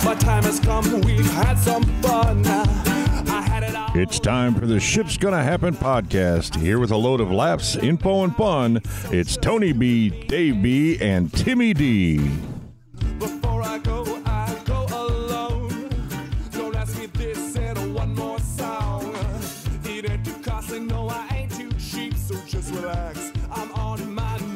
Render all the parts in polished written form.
My time has come, we've had some fun. I had it all. It's time for the Ship's Gonna Happen podcast. Here with a load of laughs, info, and fun, it's Tony B, Dave B, and Timmy D. Before I go alone. Don't ask me this and one more song. It ain't too costly, no, I ain't too cheap, so just relax. I'm on my knees.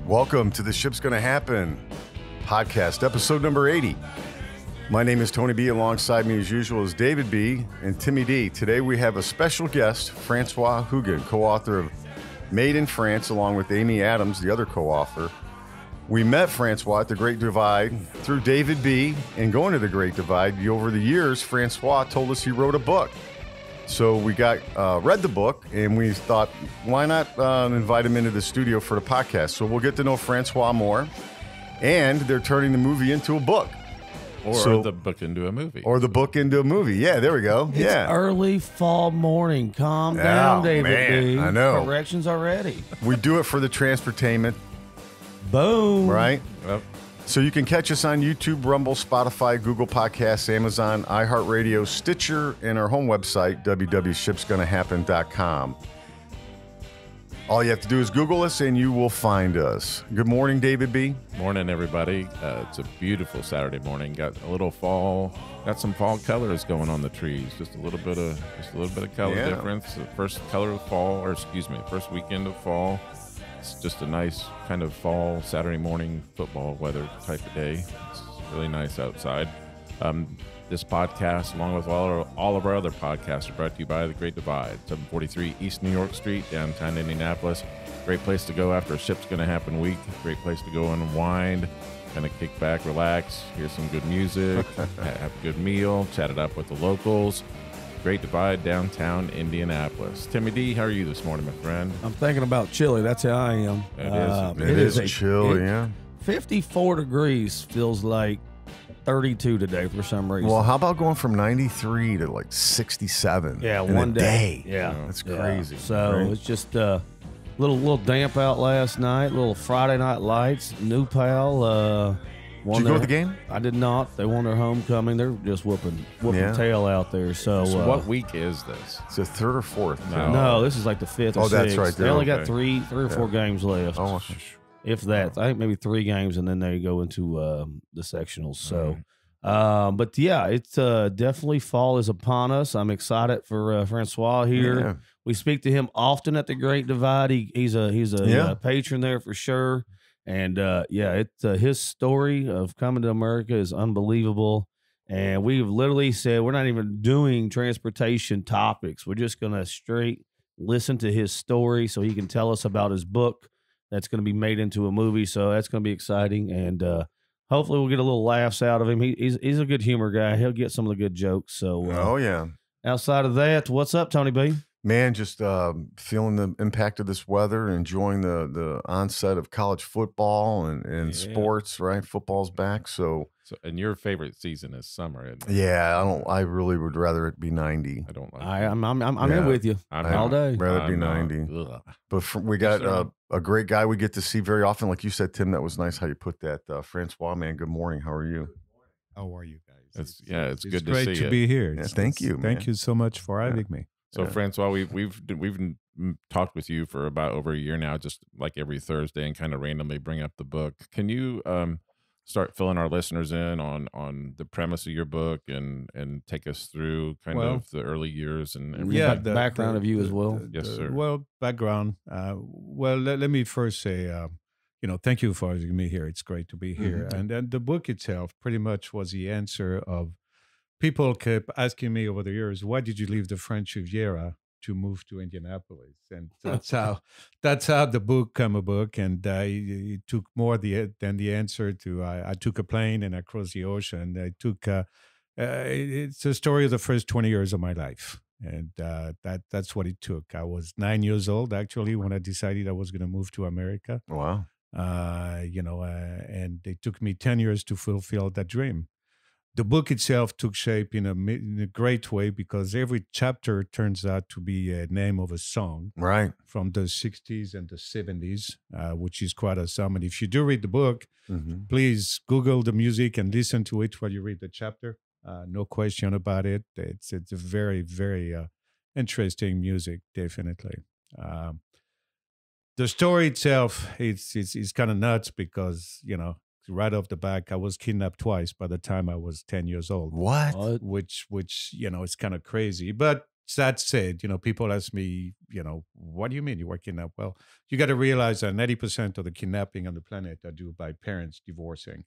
Welcome to the Ship's Gonna Happen podcast, episode number 80. My name is Tony B. Alongside me, as usual, is David B. and Timmy D. Today we have a special guest, Francois Hugon, co-author of Made in France, along with Amy Adams, the other co-author. We met Francois at the Great Divide through David B. And going to the Great Divide, over the years, Francois told us he wrote a book. So we read the book, and we thought, why not invite him into the studio for the podcast? So we'll get to know Francois more, and they're turning the movie into a book. Or the book into a movie. Or the book into a movie. Yeah, there we go. It's early fall morning. Calm down, David B. I know. Corrections are ready. We do it for the transportainment. Boom. Right? Yep. So you can catch us on YouTube, Rumble, Spotify, Google Podcasts, Amazon, iHeartRadio, Stitcher, and our home website, www.shipsgonnahappen.com. All you have to do is Google us, and you will find us. Good morning, David B. Morning, everybody. It's a beautiful Saturday morning. Got a little fall. Got some fall colors going on the trees. Just a little bit of color difference. The first color of fall, first weekend of fall. It's just a nice kind of fall Saturday morning football weather type of day. It's really nice outside. This podcast, along with all of our other podcasts, are brought to you by The Great Divide, 743 East New York Street, downtown Indianapolis. Great place to go after a Ship's Gonna Happen week. Great place to go and unwind, kind of kick back, relax, hear some good music, have a good meal, chat it up with the locals. Great Divide, downtown Indianapolis. Timmy D, how are you this morning, my friend? I'm thinking about chili. That's how I am. It is chilly, yeah. 54 degrees feels like 32 today for some reason. Well, how about going from 93 to like 67? Yeah, in one a day. Yeah. That's crazy. So right? it's just a little damp out last night, little Friday night lights. New pal. Did you go to the game? I did not. They won their homecoming. They're just whooping tail out there. So what week is this? It's the third or fourth. No, this is like the fifth or sixth. That's right. They only got three or four games left. Oh, if that. I think maybe 3 games, and then they go into the sectionals. So, but yeah, it's definitely fall is upon us. I'm excited for Francois here. Yeah. We speak to him often at the Great Divide. He's a patron there for sure. And it's his story of coming to America is unbelievable. And we've literally said we're not even doing transportation topics. We're just going to straight listen to his story so he can tell us about his book that's going to be made into a movie. So that's going to be exciting. And hopefully we'll get a little laughs out of him. He's a good humor guy. He'll get some of the good jokes. So outside of that, what's up, Tony B? Man, just feeling the impact of this weather, enjoying the onset of college football and sports, right? Football's back. So and your favorite season is summer, isn't it? Yeah, I really would rather it be 90. I don't like I'm in with you all day. Rather it be 90. But we got a great guy we get to see very often. Like you said, Tim, that was nice how you put that. Francois, man, good morning. How are you? How are you guys? It's good to see you. It's great to be here. Yeah, thank you. Thank you so much for having me. So Francois, we've talked with you for about over a year now, just like every Thursday, and kind of randomly bring up the book. Can you start filling our listeners in on the premise of your book and take us through kind of the early years and the background of you as well? Yes, sir. Well, background. Let me first say, thank you for having me here. It's great to be here. Mm-hmm. And the book itself pretty much was the answer of people kept asking me over the years, why did you leave the French Riviera to move to Indianapolis? And that's how the book became a book. And it took more than the answer to, I took a plane and I crossed the ocean. I took, it's a story of the first 20 years of my life. And that's what it took. I was 9 years old, actually, when I decided I was going to move to America. Wow. and it took me 10 years to fulfill that dream. The book itself took shape in a great way because every chapter turns out to be a name of a song Right. from the 60s and the 70s, which is quite awesome. And if you do read the book, please Google the music and listen to it while you read the chapter. No question about it. It's a very, very interesting music, definitely. The story itself is kind of nuts because, right off the back, I was kidnapped twice by the time I was 10 years old. What? Which it's kind of crazy. But that said, people ask me, what do you mean you were kidnapped? Well, you got to realize that 90% of the kidnapping on the planet are due by parents divorcing,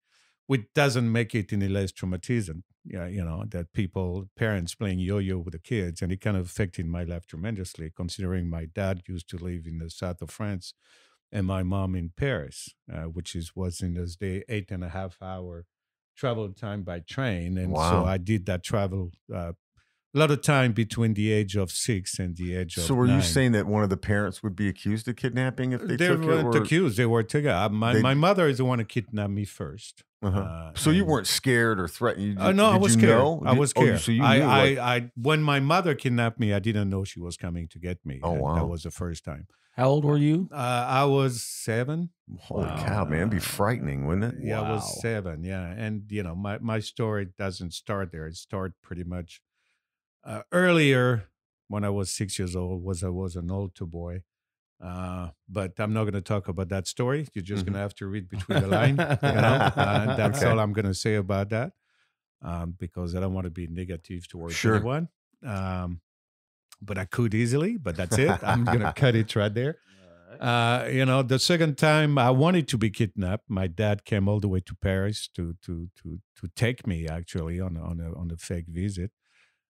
which doesn't make it any less traumatizing. That parents playing yo-yo with the kids, and it kind of affected my life tremendously, considering my dad used to live in the south of France and my mom in Paris, which was in those days 8.5-hour travel time by train. And so I did that travel a lot of time between the age of 6 and the age of 9. So were you saying that one of the parents would be accused of kidnapping if they took it? They weren't accused. They were taken. My mother is the one who kidnapped me first. So you weren't scared or threatened? No, I was scared. I was scared. So you knew when my mother kidnapped me, I didn't know she was coming to get me. Oh, wow. That was the first time. How old were you? I was 7. Holy cow, man. It'd be frightening, wouldn't it? Yeah, I was 7, yeah. And, my story doesn't start there. It started pretty much earlier when I was 6 years old. I was an altar boy. But I'm not going to talk about that story. You're just going to have to read between the lines. That's all I'm going to say about that, because I don't want to be negative towards anyone. But I could easily, but that's it. I'm going to cut it right there. The second time I wanted to be kidnapped, my dad came all the way to Paris to take me actually on a fake visit.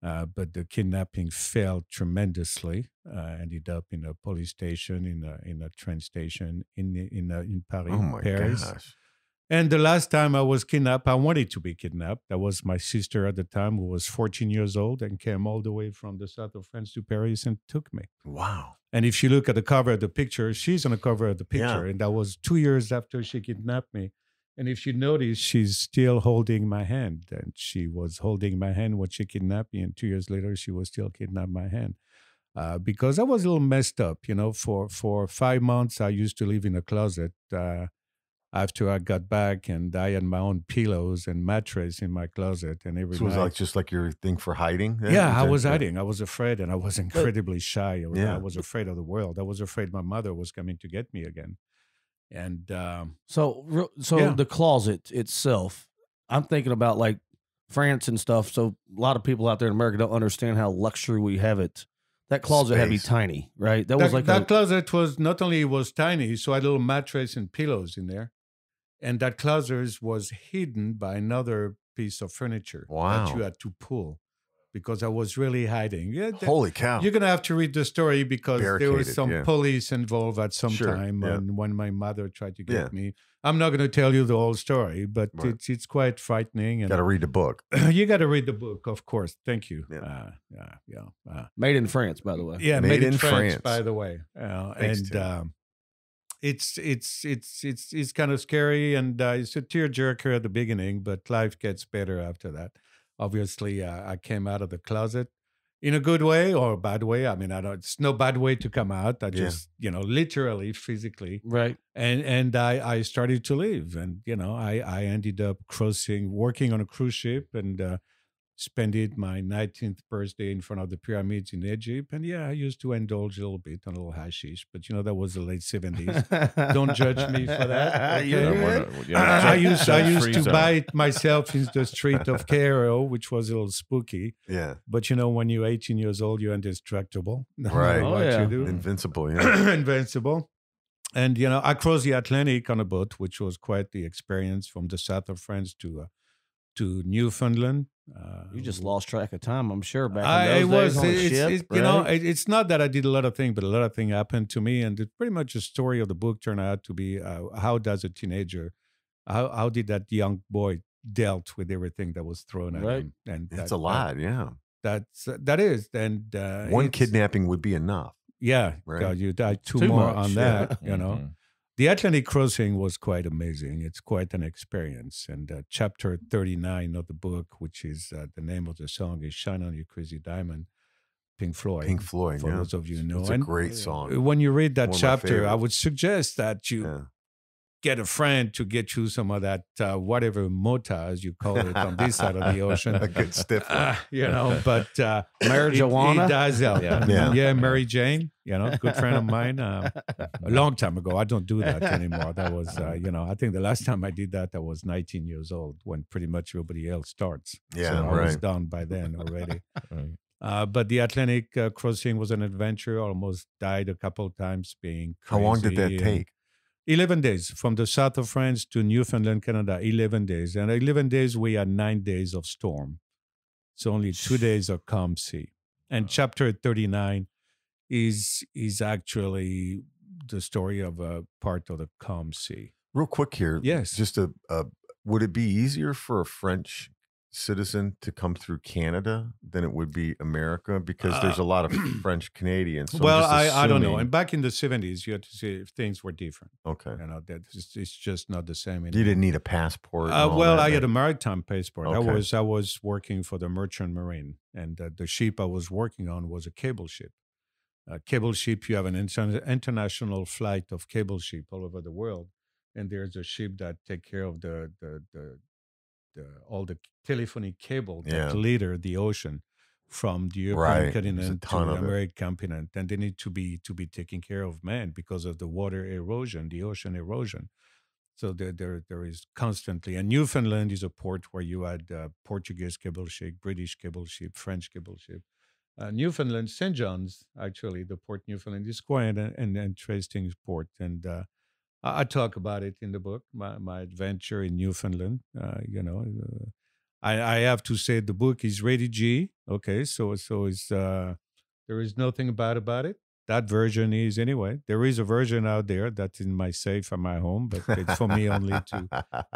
But the kidnapping failed tremendously. Ended up in a police station, in a train station in Paris. Oh my gosh! And the last time I was kidnapped, I wanted to be kidnapped. That was my sister at the time, who was 14 years old and came all the way from the south of France to Paris and took me. Wow! And if you look at the cover of the picture, she's on the cover of the picture, and that was 2 years after she kidnapped me. And if you notice, she's still holding my hand. And she was holding my hand when she kidnapped me. And 2 years later, she was still kidnapping my hand. Because I was a little messed up. For 5 months, I used to live in a closet after I got back. And I had my own pillows and mattress in my closet. And every so it was night, just like your thing for hiding? Yeah, I was hiding. I was afraid. And I was incredibly shy. I was afraid of the world. I was afraid my mother was coming to get me again. And so the closet itself, I'm thinking about like France and stuff. So a lot of people out there in America don't understand how luxury we have it. That closet had to be tiny, right? That closet was not only it was tiny, so I had a little mattress and pillows in there, and that closet was hidden by another piece of furniture that you had to pull. Because I was really hiding. Holy cow. You're going to have to read the story because there was some police involved at some time when my mother tried to get me. I'm not going to tell you the whole story, but it's quite frightening. You got to read the book. You got to read the book, of course. Thank you. Made in France, by the way. Yeah, made in France, by the way. Thanks, it's kind of scary, and it's a tearjerker at the beginning, but life gets better after that. Obviously, I came out of the closet in a good way or a bad way. I mean, it's no bad way to come out. I just, literally, physically. Right. And I started to live. And, I ended up working on a cruise ship and spent my 19th birthday in front of the pyramids in Egypt. And I used to indulge a little bit on a little hashish, but that was the late 70s. Don't judge me for that. Okay? I used to bite myself in the street of Cairo, which was a little spooky. Yeah. But when you're 18 years old, you're indestructible. Right. You do. Invincible, yeah. Invincible. And, I crossed the Atlantic on a boat, which was quite the experience from the south of France to Newfoundland. You just lost track of time, I'm sure. Back in those days on a ship, it's not that I did a lot of things, but a lot of things happened to me, and pretty much the story of the book turned out to be how does a teenager, how did that young boy dealt with everything that was thrown at him, and that's a lot, that is, and one kidnapping would be enough. Yeah, right? God, you died two more on that, The Atlantic crossing was quite amazing. It's quite an experience. And chapter 39 of the book, which is the name of the song, is "Shine On You Crazy Diamond," Pink Floyd. Pink Floyd, for those of you who know. It's a great song. When you read that One of my chapter, I favorites. would suggest that you get a friend to get you some of that whatever mota, as you call it, on this side of the ocean. A good stiff one. But marijuana. It does help. Yeah. Mary Jane, good friend of mine. A long time ago. I don't do that anymore. That was, I think the last time I did that, I was 19 years old, when pretty much everybody else starts. Yeah, so I was done by then already. But the Atlantic crossing was an adventure. Almost died a couple of times being crazy. How long did that take? 11 days from the south of France to Newfoundland, Canada. 11 days. And 11 days, we had 9 days of storm. So only 2 days of calm sea. And chapter 39 is actually the story of a part of the calm sea. Real quick here. Yes. Just would it be easier for a French citizen to come through Canada than it would be America? Because there's a lot of French Canadians. So well, I don't know. And back in the 70s, you had to see if things were different. Okay. It's just not the same anymore. You didn't need a passport. I had a maritime passport. Okay. I was working for the Merchant Marine, and the ship I was working on was a cable ship. Cable ship, you have an international flight of cable ship all over the world, and there's a ship that take care of all the telephony cable that litter the ocean from the European continent to the American continent, and they need to be taken care of, because of the water erosion, the ocean erosion. So there is constantly, and Newfoundland is a port where you had Portuguese cable ship, British cable ship, French cable ship. Newfoundland, St. John's, actually, the port Newfoundland is quite an interesting port, and I talk about it in the book, my adventure in Newfoundland. I have to say the book is rated G. Okay, so it's there is nothing bad about it. That version is anyway. There is a version out there that's in my safe at my home, but it's for me only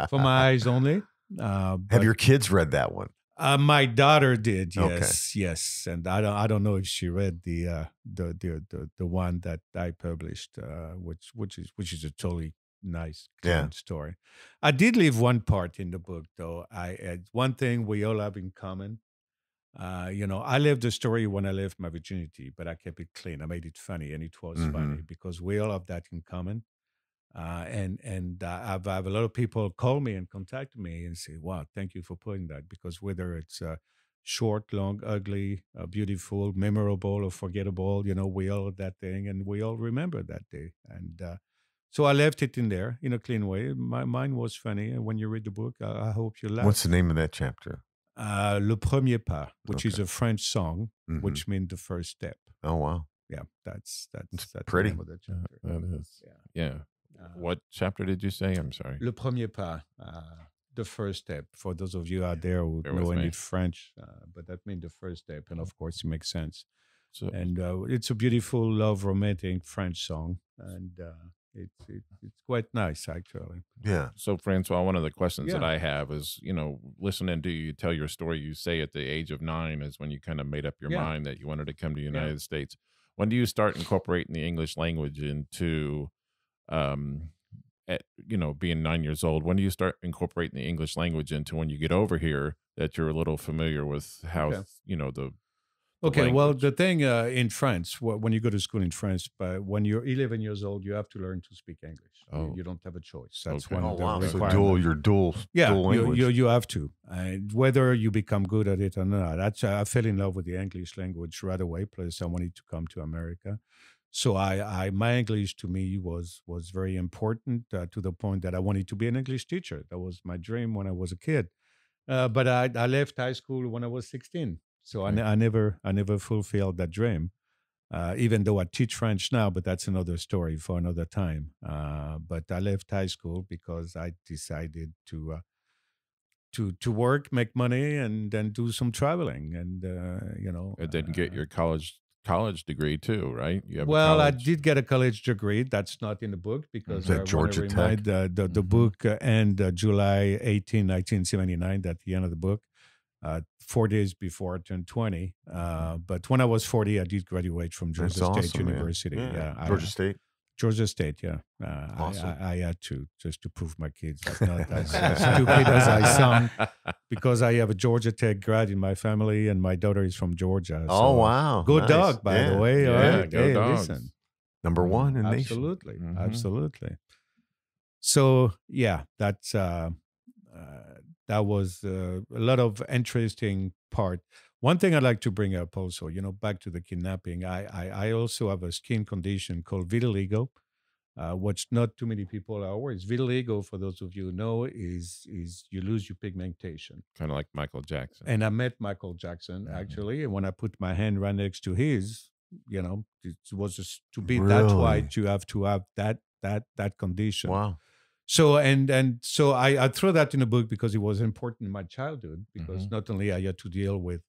for my eyes only. Have your kids read that one? My daughter did, yes, Okay. yes, and I don't know if she read the one that I published, which is a totally nice, clean story. I did leave one part in the book, though. One thing we all have in common. I lived the story when I left my virginity, but I kept it clean. I made it funny, and it was funny because we all have that in common. And I've a lot of people call me and contact me and say, "Wow, thank you for putting that." Because whether it's short, long, ugly, beautiful, memorable, or forgettable, we all have that thing, and we all remember that day. And so I left it in there in a clean way. Mine was funny, and when you read the book, I hope you laugh. What's the name of that chapter? Le Premier Pas, which is a French song, which means the first step. Oh wow! Yeah, that's pretty. The name of the chapter. That is. Yeah. What chapter did you say? I'm sorry. Le Premier Pas, the first step. For those of you out there who know any French, but that means the first step, and of course it makes sense. So, and it's a beautiful, love, romantic French song, and it's quite nice actually. Yeah. So Francois, one of the questions that I have is, listening to you tell your story, you say at the age of 9 is when you kind of made up your mind that you wanted to come to the United States. When do you start incorporating the English language into being 9 years old? When do you start incorporating the English language into when you get over here that you're a little familiar with how, the Okay, well, the thing in France, when you go to school in France, but when you're 11 years old, you have to learn to speak English. You don't have a choice. That's one of the requirements. So you're dual language. You have to. Whether you become good at it or not. I fell in love with the English language right away, plus I wanted to come to America. So my English to me was very important to the point that I wanted to be an English teacher. That was my dream when I was a kid. But I left high school when I was 16. So I never fulfilled that dream, even though I teach French now, but that's another story for another time. But I left high school because I decided to work, make money, and then do some traveling. And and then get your college degree too, right? I did get a college degree. That's not in the book because I want to remind the book ended July 18, 1979. At the end of the book. 4 days before I turned 20. But when I was 40, I did graduate from Georgia State University. Yeah. Georgia State. Georgia State, yeah. Awesome. I had to, just to prove my kids I'm not as stupid as I sound, because I have a Georgia Tech grad in my family, and my daughter is from Georgia. Oh, wow. Go Nice. dog, by the way. Yeah, All right. go Hey, Dogs. listen. Number one in nation. Absolutely. Mhm. Absolutely. So, yeah, that was a lot of interesting part. One thing I'd like to bring up also, back to the kidnapping, I also have a skin condition called vitiligo, which not too many people are aware. Vitiligo, for those of you who know, is you lose your pigmentation. Kind of like Michael Jackson. And I met Michael Jackson, actually, and when I put my hand right next to his, it was just to be that Really? white, you have to have that condition. Wow. So and so I throw that in the book because it was important in my childhood, because not only I had to deal with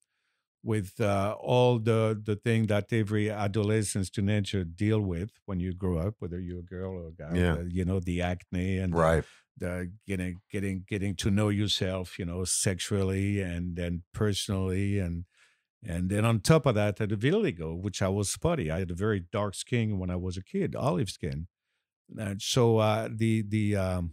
all the thing that every adolescent teenager deal with when you grow up, whether you're a girl or a guy, Yeah. the acne and Right. the getting to know yourself, sexually and then personally, and then on top of that, I had a vitiligo, which I was spotty. I had a very dark skin when I was a kid, olive skin. And so the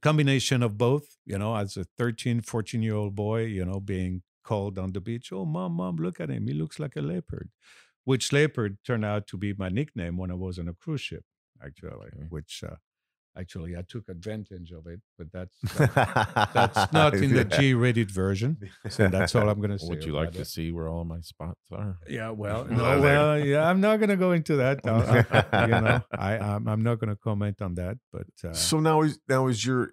combination of both, as a 13, 14-year-old boy, being called on the beach, oh, mom, look at him. He looks like a leopard, which leopard turned out to be my nickname when I was on a cruise ship, actually, which actually I took advantage of it, but that's not in the G-rated version. So that's all I'm going to say. Would you like to see where all my spots are? Yeah, I'm not going to go into that. I'm not going to comment on that. But so now is your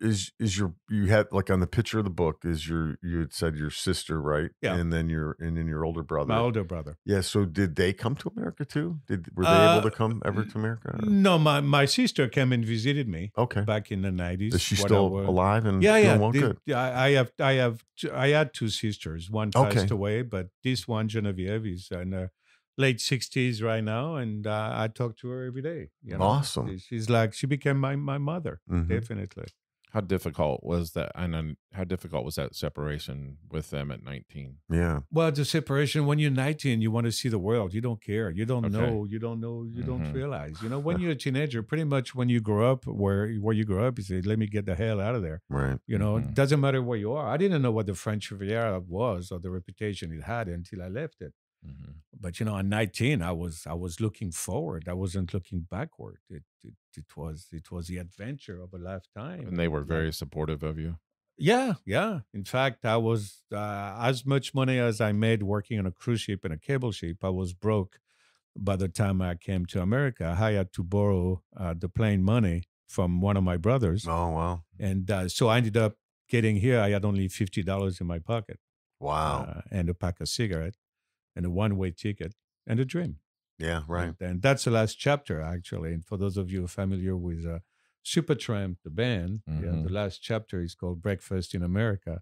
you had, like, on the picture of the book is you had said your sister, right? Yeah. And then your older brother. My older brother. Yeah. So did they come to America too? Were they able to come ever to America? Or? No, my sister came and visited me. Okay. Back in the 90s. Is she still alive and yeah? doing well? Good. I had two sisters. One passed away, but this one, Genevieve, is in her late 60s right now, and I talk to her every day. Awesome. She's like, she became my mother, definitely. How difficult was that? And how difficult was that separation with them at 19? Yeah. Well, the separation, when you're 19, you want to see the world. You don't care. You don't know. You don't know. You don't realize. When you're a teenager, pretty much when you grow up, where you grow up, you say, let me get the hell out of there. Right. It doesn't matter where you are. I didn't know what the French Riviera was or the reputation it had until I left it. But at 19, I was looking forward. I wasn't looking backward. It was the adventure of a lifetime. And they were very supportive of you. Yeah. In fact, I was as much money as I made working on a cruise ship and a cable ship. I was broke by the time I came to America. I had to borrow the plane money from one of my brothers. Oh, wow. And so I ended up getting here. I had only $50 in my pocket. Wow. And a pack of cigarettes and a one-way ticket and a dream. Yeah, right. And that's the last chapter, actually. And for those of you familiar with Supertramp, the band, the last chapter is called Breakfast in America.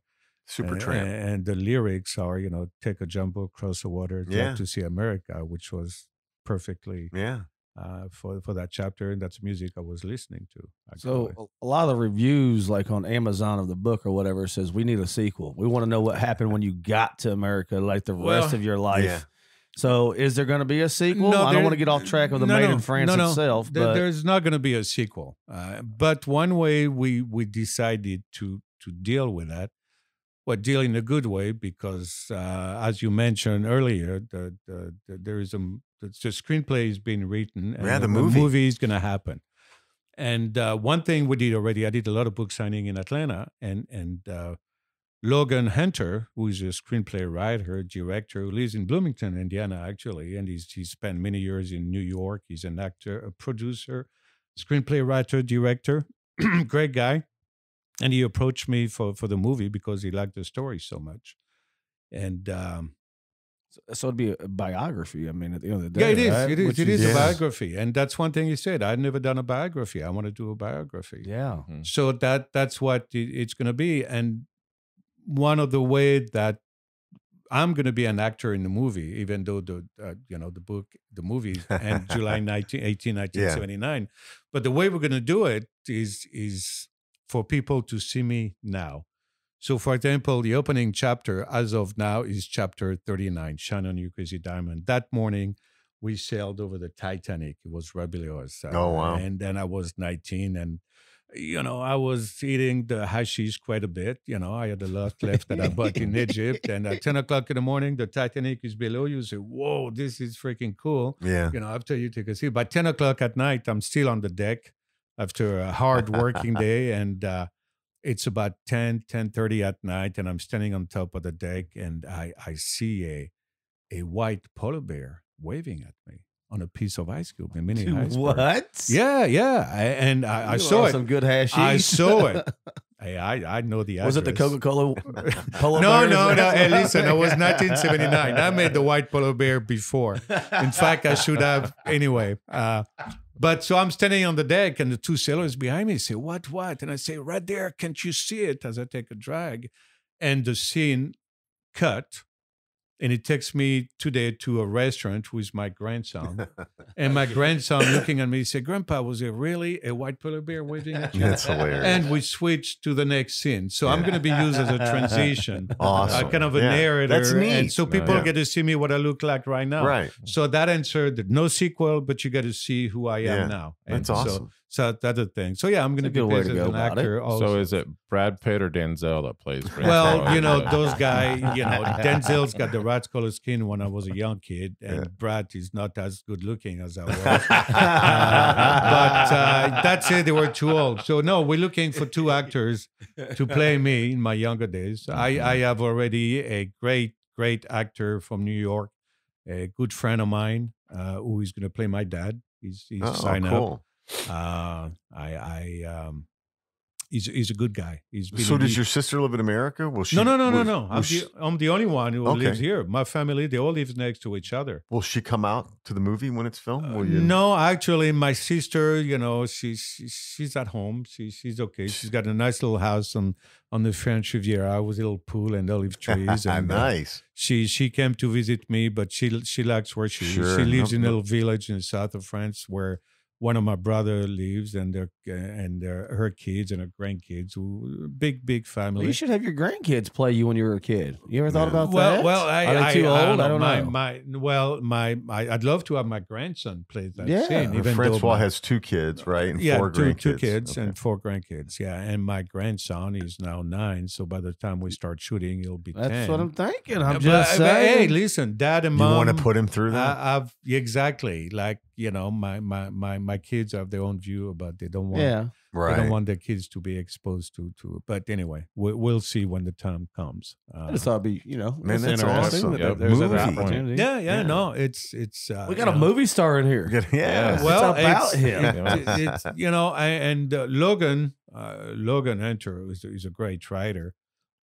Supertramp. And the lyrics are, take a jumbo across the water to see America, which was perfectly for that chapter. And that's music I was listening to. Actually. So a lot of the reviews, like on Amazon of the book or whatever, says we need a sequel. We want to know what happened when you got to America, like the rest of your life. Yeah. So is there going to be a sequel? No, I don't want to get off track of the Made in France itself. But there's not going to be a sequel. But one way we decided to deal with that, deal in a good way, because as you mentioned earlier, there is the screenplay is being written, and the movie is going to happen. And one thing we did already, I did a lot of book signing in Atlanta, and Logan Hunter, who is a screenplay writer, director, who lives in Bloomington, Indiana, actually, and he's spent many years in New York. He's an actor, a producer, screenplay writer, director, great guy. And he approached me for the movie because he liked the story so much. And so it'd be a biography. I mean, at the end of the day, yeah, it is. right? It is a biography, and that's one thing he said. I'd never done a biography. I want to do a biography. Yeah. So that's what it's going to be. And one of the way that I'm going to be an actor in the movie, even though the movie and July 1979. But the way we're going to do it is for people to see me now. So, for example, the opening chapter as of now is chapter 39, Shine on You Crazy Diamond. That morning we sailed over the Titanic. It was rebellious. Oh, wow. And then I was 19, and I was eating the hashish quite a bit. I had a lot left that I bought in Egypt. And at 10 o'clock in the morning, the Titanic is below you. Say, whoa, this is freaking cool. Yeah. After you take a seat. By 10 o'clock at night, I'm still on the deck after a hard working day. And it's about 10:30 at night. And I'm standing on top of the deck. And I see a white polar bear waving at me on a piece of ice cube, a mini iceberg. What? Yeah. I saw it. Some good hashish. I saw it. Hey, I know the address. Was it the Coca-Cola polar No. bear? Hey, listen, it was 1979. I made the white polar bear before. In fact, I should have anyway. But so I'm standing on the deck, and the two sailors behind me say, what? And I say, right there, can't you see it? As I take a drag. And the scene cut. And it takes me today to a restaurant with my grandson. And my grandson looking at me, he said, Grandpa, was it really a white polar bear waving at you? That's hilarious. And we switched to the next scene. So I'm going to be used as a transition. Awesome. Kind of a narrator. That's neat. And so people get to see me what I look like right now. Right. So that answered no sequel, but you got to see who I am now. And that's awesome. So that's the thing. So yeah, I'm going to be based as an actor. Also. So is it Brad Pitt or Denzel that plays? Well, those guys, Denzel's got the rat's color skin when I was a young kid, and Brad is not as good looking as I was. But that's it. They were too old. So no, we're looking for two actors to play me in my younger days. I have already a great actor from New York, a good friend of mine who is going to play my dad. He's signed up. He's a good guy. So does your sister live in America? Will she? No. I'm the only one who lives here. My family, they all live next to each other. Will she come out to the movie when it's filmed? Will you? No, actually, my sister, she's at home. She's okay. She's got a nice little house on the French Riviera with a little pool and olive trees. And, nice. She came to visit me, but she likes where she is. She lives in a little village in the south of France where one of my brother lives, and her kids and her grandkids, big family. Well, you should have your grandkids play you when you were a kid. You ever thought about that? Well, are they too old? I don't know. I'd love to have my grandson play that scene. Even Francois has two kids, right? And four grandkids. Two kids and four grandkids. Yeah, and my grandson is now 9. So by the time we start shooting, he'll be 10. That's what I'm thinking. I'm just saying. But, hey, listen, Dad and Mom. You want to put him through that? Exactly. Like my kids have their own view about they don't want they don't want their kids to be exposed to it. But anyway, we'll see when the time comes. I just thought it'd be man, that's awesome. There's an opportunity. Yeah. No, it's we got a movie star in here. Yeah. Well, it's about him. It's and Logan Enter is a great writer.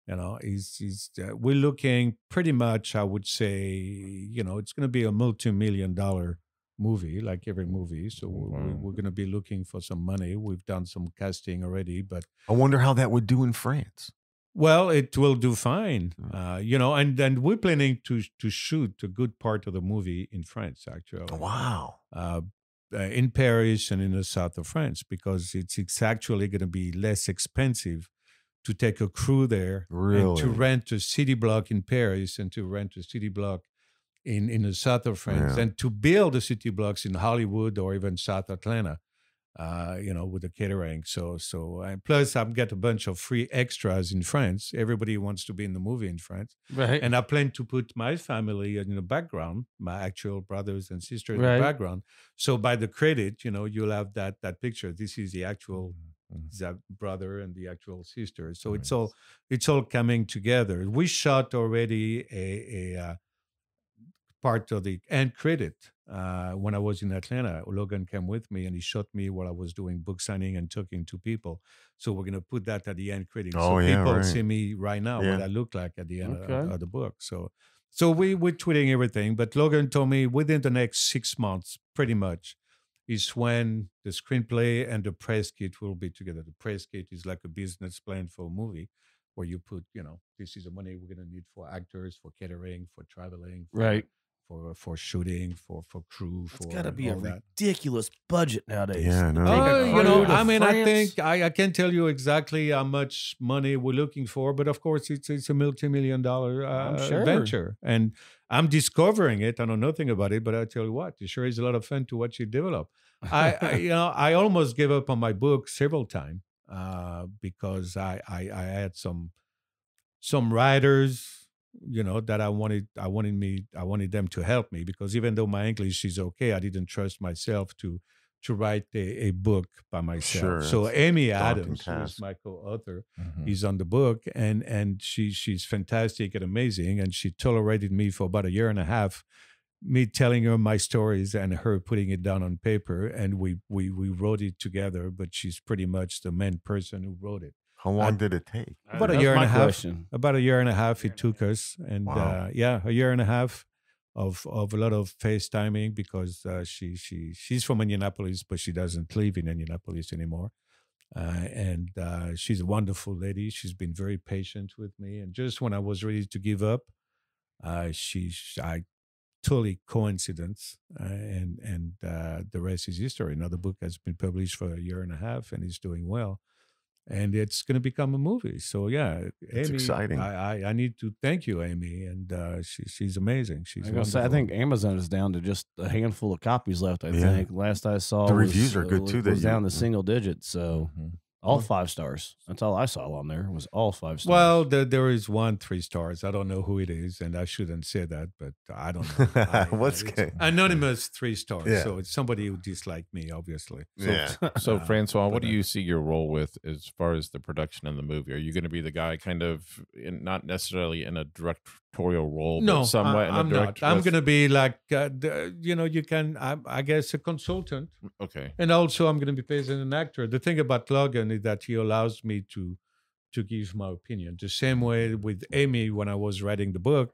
We're looking pretty much, I would say, it's going to be a multi-million-dollar movie, like every movie. So we're going to be looking for some money. We've done some casting already, but I wonder how that would do in France. Well, it will do fine, and then we're planning to shoot a good part of the movie in France, actually. Wow. In Paris and in the south of France, because it's actually going to be less expensive to take a crew there and to rent a city block in Paris and to rent a city block in the south of France and to build the city blocks in Hollywood or even South Atlanta, with the catering. So plus I've got a bunch of free extras in France. Everybody wants to be in the movie in France. Right. And I plan to put my family in the background, my actual brothers and sisters in the background. So by the credit, you'll have that picture. This is the actual brother and the actual sister. So it's all coming together. We shot already a part of the end credit when I was in Atlanta. Logan came with me and he shot me while I was doing book signing and talking to people. So we're going to put that at the end credit. People see me right now what I look like at the end of the book. So we're tweeting everything. But Logan told me within the next 6 months, pretty much, is when the screenplay and the press kit will be together. The press kit is like a business plan for a movie, where you put, this is the money we're going to need for actors, for catering, for traveling, for shooting, for crew. It's for got to be a all that. ridiculous budget nowadays. Yeah, I know. Take a You crew know, to I mean, I France. think I can't tell you exactly how much money we're looking for, but of course, it's a multi-million-dollar I'm sure. venture, and I'm discovering it. I know nothing about it, but I tell you what, it sure is a lot of fun to watch it develop. I almost gave up on my book several times because I had some writers, that I wanted them to help me, because even though my English is okay, I didn't trust myself to write a book by myself. Sure, So that's Amy daunting Adams, who is task. my co-author, Mhm. is on the book, and she's fantastic and amazing, and she tolerated me for about a year and a half, me telling her my stories and her putting it down on paper, and we wrote it together. But she's pretty much the main person who wrote it. How long did it take? About a That's year and my a half. question. About a year and a half it took us, and Wow. a year and a half of a lot of FaceTiming, because she's from Indianapolis, but she doesn't live in Indianapolis anymore. And she's a wonderful lady. She's been very patient with me, and just when I was ready to give up, I totally coincidence, and the rest is history. Now the book has been published for a year and a half, and is doing well, and it's going to become a movie. So yeah, It's Amy, exciting. I need to thank you, Amy, and she's amazing. She's I was gonna say, I wonderful. think Amazon is down to just a handful of copies left. I Yeah. think last I saw, The was, reviews are good, too, that Was you- down to single digits, so Mhm. all 5 stars. That's all I saw on there. Was all 5 stars. Well, there is 1 3 stars. I don't know who it is, and I shouldn't say that, but I don't know. What's it's good? anonymous 3 stars? Yeah. So it's somebody who disliked me, obviously. Yeah. So, Francois, what but, do you see your role with as far as the production of the movie? Are you going to be the guy kind of not necessarily in a directorial role, No, but somewhat in a I'm not. direct? I'm going to be like, you can, I guess, a consultant. Okay. And also, I'm going to be paid as an actor. The thing about Logan is that he allows me to give my opinion. The same way with Amy, when I was writing the book,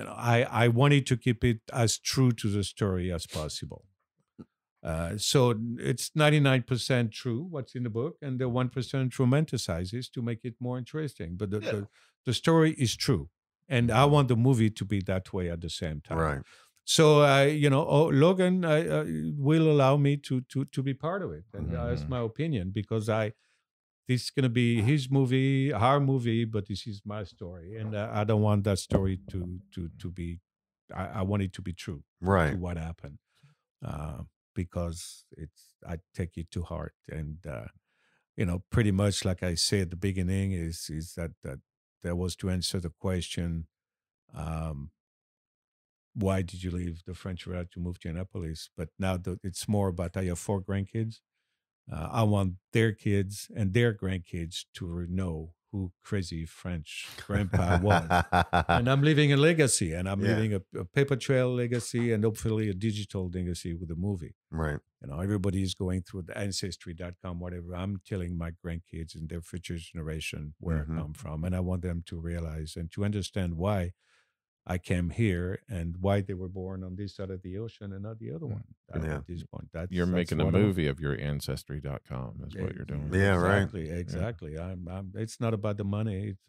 I wanted to keep it as true to the story as possible. So it's 99% true what's in the book, and the 1% romanticizes to make it more interesting. But the story is true, and I want the movie to be that way at the same time. Right. So Logan will allow me to be part of it, and that's my opinion, because this is going to be his movie, our movie, but this is my story, and I don't want that story to be. I want it to be true Right. to what happened, because I take it to heart, and pretty much like I said at the beginning, is that there was to answer the question. Why did you leave the French Riviera to move to Indianapolis? But now it's more about, I have 4 grandkids. I want their kids and their grandkids to know who crazy French grandpa was. And I'm leaving a legacy, and I'm leaving a paper trail legacy, and hopefully a digital legacy with the movie. Right. Everybody is going through the ancestry.com, whatever. I'm telling my grandkids and their future generation where I come from. And I want them to realize and to understand why I came here and why they were born on this side of the ocean and not the other one. At this point, You're making a what movie of your ancestry.com is what you're doing. Yeah, right. Exactly. It's not about the money. It's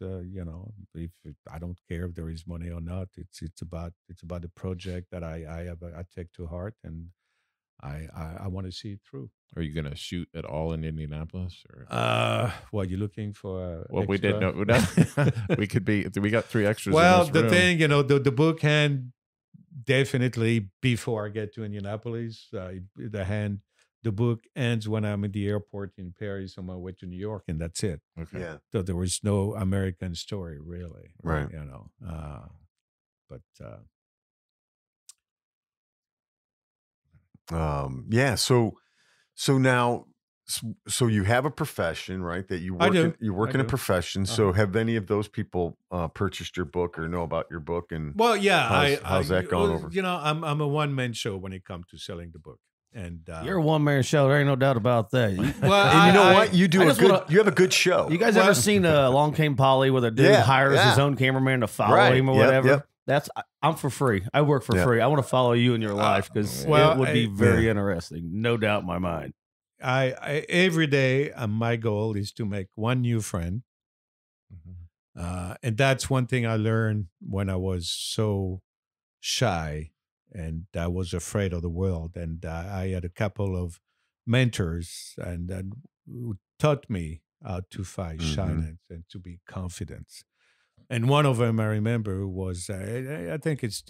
I don't care if there is money or not. It's about the project that I take to heart, and I want to see it through. Are you going to shoot at all in Indianapolis? Or? What you're looking for? Well, we did know. We could be. We got 3 extras. Well, in this the room. thing, the book hand definitely before I get to Indianapolis. The book ends when I'm at the airport in Paris on my way to New York, and that's it. Okay. Yeah. So there was no American story, really. Right. But Yeah. So now, so you have a profession, right? That you work. I do. You work I in a do. profession. So have any of those people purchased your book or know about your book? And well, yeah. how's that gone over? I'm a one-man show when it comes to selling the book, and You're a one-man show. There ain't no doubt about that. well, and you know what? You do I a just good. wanna- You have a good show. You guys ever seen Along Came Polly, where the dude Yeah, hires his yeah. own cameraman to follow Right, him or yep, whatever? yep. I'm for free. I work for Yep. free. I want to follow you in your life because well, it would be I- very interesting. No doubt in my mind. I every day my goal is to make one new friend, and that's one thing I learned when I was so shy and I was afraid of the world. And I had a couple of mentors and who taught me how to fight shyness and to be confident. And one of them I remember was I think it's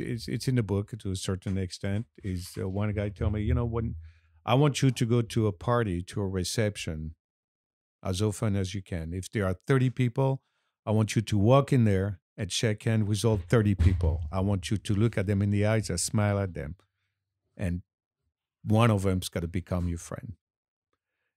in the book to a certain extent. Is one guy told me, when I want you to go to a party, to a reception, as often as you can. If there are 30 people, I want you to walk in there and shake hands with all 30 people. I want you to look at them in the eyes and smile at them, and one of them's got to become your friend.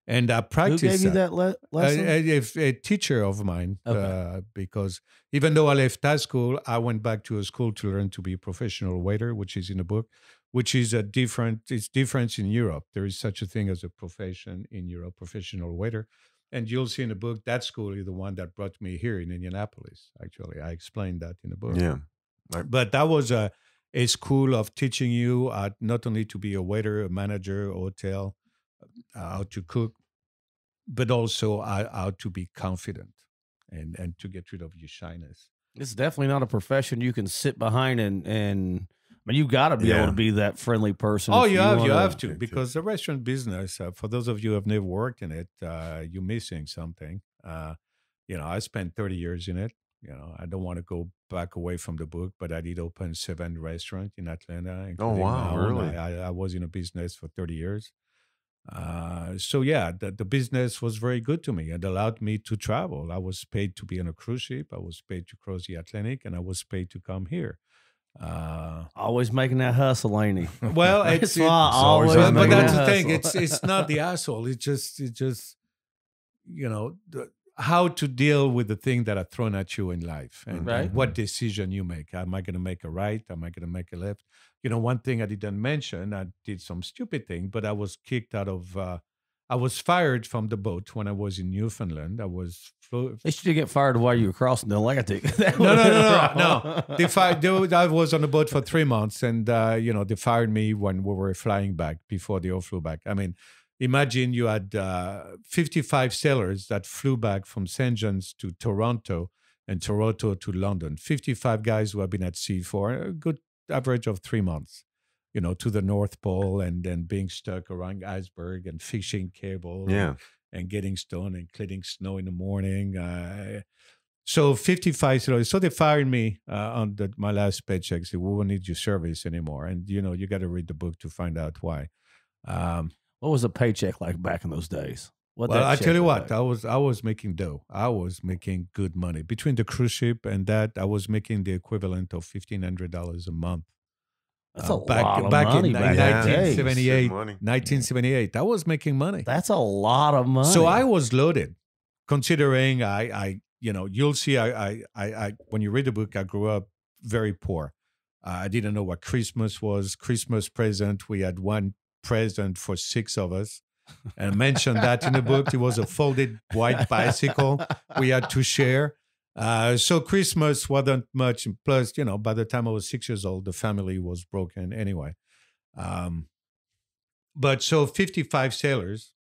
And I practiced. Who gave you that lesson? A teacher of mine. Okay. Because even though I left that school, I went back to a school to learn to be a professional waiter, which is in the book, which is it's different in Europe. There is such a thing as a profession in Europe, professional waiter. And you'll see in the book, that school is the one that brought me here in Indianapolis. Actually, I explained that in the book. Yeah. But that was a school of teaching you not only to be a waiter, a manager, a hotel, how to cook, but also how to be confident and to get rid of your shyness. It's definitely not a profession you can sit behind and I mean, you got to be able to be that friendly person. Oh, you have to, because the restaurant business, for those of you who have never worked in it, you're missing something. I spent 30 years in it. I don't want to go back away from the book, but I did open 7 restaurants in Atlanta. Oh, wow, really? I was in a business for 30 years. So yeah, the business was very good to me and allowed me to travel. I was paid to be on a cruise ship. I was paid to cross the Atlantic, and I was paid to come here. Always making that hustle, ain't he? Well, always but that's the hustle. thing. It's not the asshole. It's just how to deal with the thing that are thrown at you in life, and what decision you make. Am I going to make a right? Am I going to make a left? One thing I didn't mention, I did some stupid thing, but I was kicked out of. I was fired from the boat when I was in Newfoundland. I was. At least you didn't get fired while you were crossing the Atlantic. No. I was on the boat for 3 months, and they fired me when we were flying back before they all flew back. I mean, imagine you had 55 sailors that flew back from St. John's to Toronto and Toronto to London. 55 guys who have been at sea for a good average of 3 months. To the North Pole, and then being stuck around iceberg and fishing cable. Yeah. And getting stoned and cleaning snow in the morning. So 55 sailors. So they fired me on my last paycheck. Said, we won't need your service anymore. And, you got to read the book to find out why. What was a paycheck like back in those days? I tell you what, I was making dough. I was making good money. Between the cruise ship and that, I was making the equivalent of $1,500 a month. That's a lot of money in back in 1978. 1978, I was making money. That's a lot of money. So I was loaded, considering you'll see. I when you read the book, I grew up very poor. I didn't know what Christmas was. Christmas present. We had one present for 6 of us. And I mentioned that in the book. It was a folded white bicycle we had to share. So Christmas wasn't much. Plus, by the time I was 6 years old, the family was broken anyway. But so 55 sailors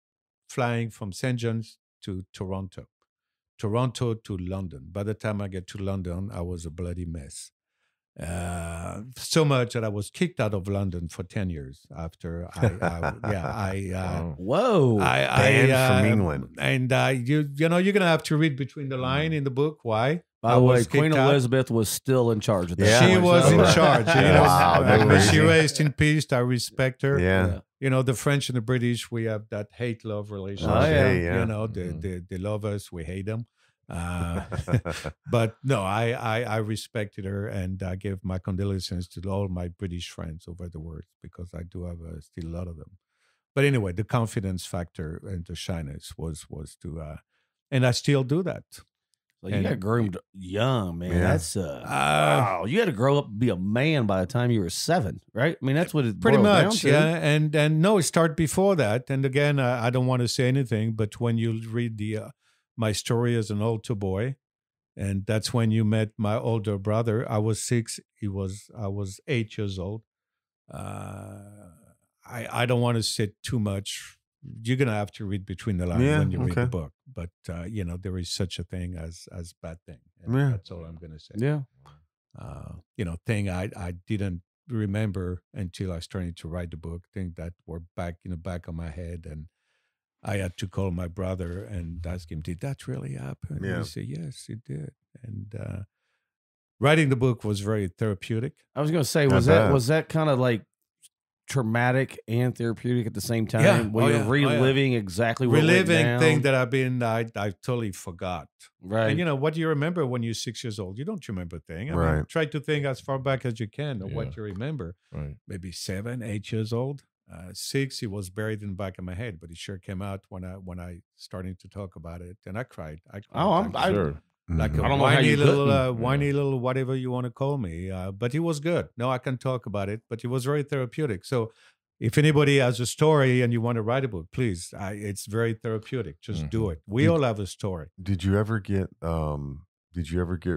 flying from St. John's to Toronto to London. By the time I get to London, I was a bloody mess. So much that I was kicked out of London for 10 years after Whoa. Banned from England. And you're going to have to read between the line in the book. Why? By the way, Queen Elizabeth was still in charge of that. Yeah. She was in charge. Wow, she raised in peace. I respect her. Yeah. The French and the British, we have that hate-love relationship. Oh, yeah. Yeah. They love us, we hate them. But no, I respected her, and I gave my condolences to all my British friends over the world, because I do have still a lot of them. But anyway, the confidence factor and the shyness was to, and I still do that. So you got groomed young, man. Yeah. That's wow. You had to grow up and be a man by the time you were 7, right? I mean, that's what it pretty boiled much, down to. yeah. And no, it started before that. And again, I don't want to say anything, but when you read my story as an altar boy, and that's when you met my older brother. I was 6. I was 8 years old. I don't want to say too much. You're gonna have to read between the lines when you read the book. But there is such a thing as bad thing. And that's all I'm gonna say. Yeah. Thing I didn't remember until I started to write the book. Things that were back in the back of my head, and I had to call my brother and ask him, "Did that really happen?" Yeah. And he said, "Yes, it did." And writing the book was very therapeutic. I was going to say, was that kind of like traumatic and therapeutic at the same time? Yeah. When you're reliving exactly what reliving went down? things that I totally forgot. Right. And what do you remember when you're 6 years old? You don't remember things. I mean, Right. try to think as far back as you can of Yeah. what you remember. Right. Maybe 7, 8 years old. 6, it was buried in the back of my head, but it sure came out when I started to talk about it, and I cried. Sure. Like a I don't know how whiny you little whatever you want to call me. But it was good. No, I can talk about it, but it was very therapeutic. So if anybody has a story and you want to write a book, please, it's very therapeutic. Just do it. We all have a story. Did you ever get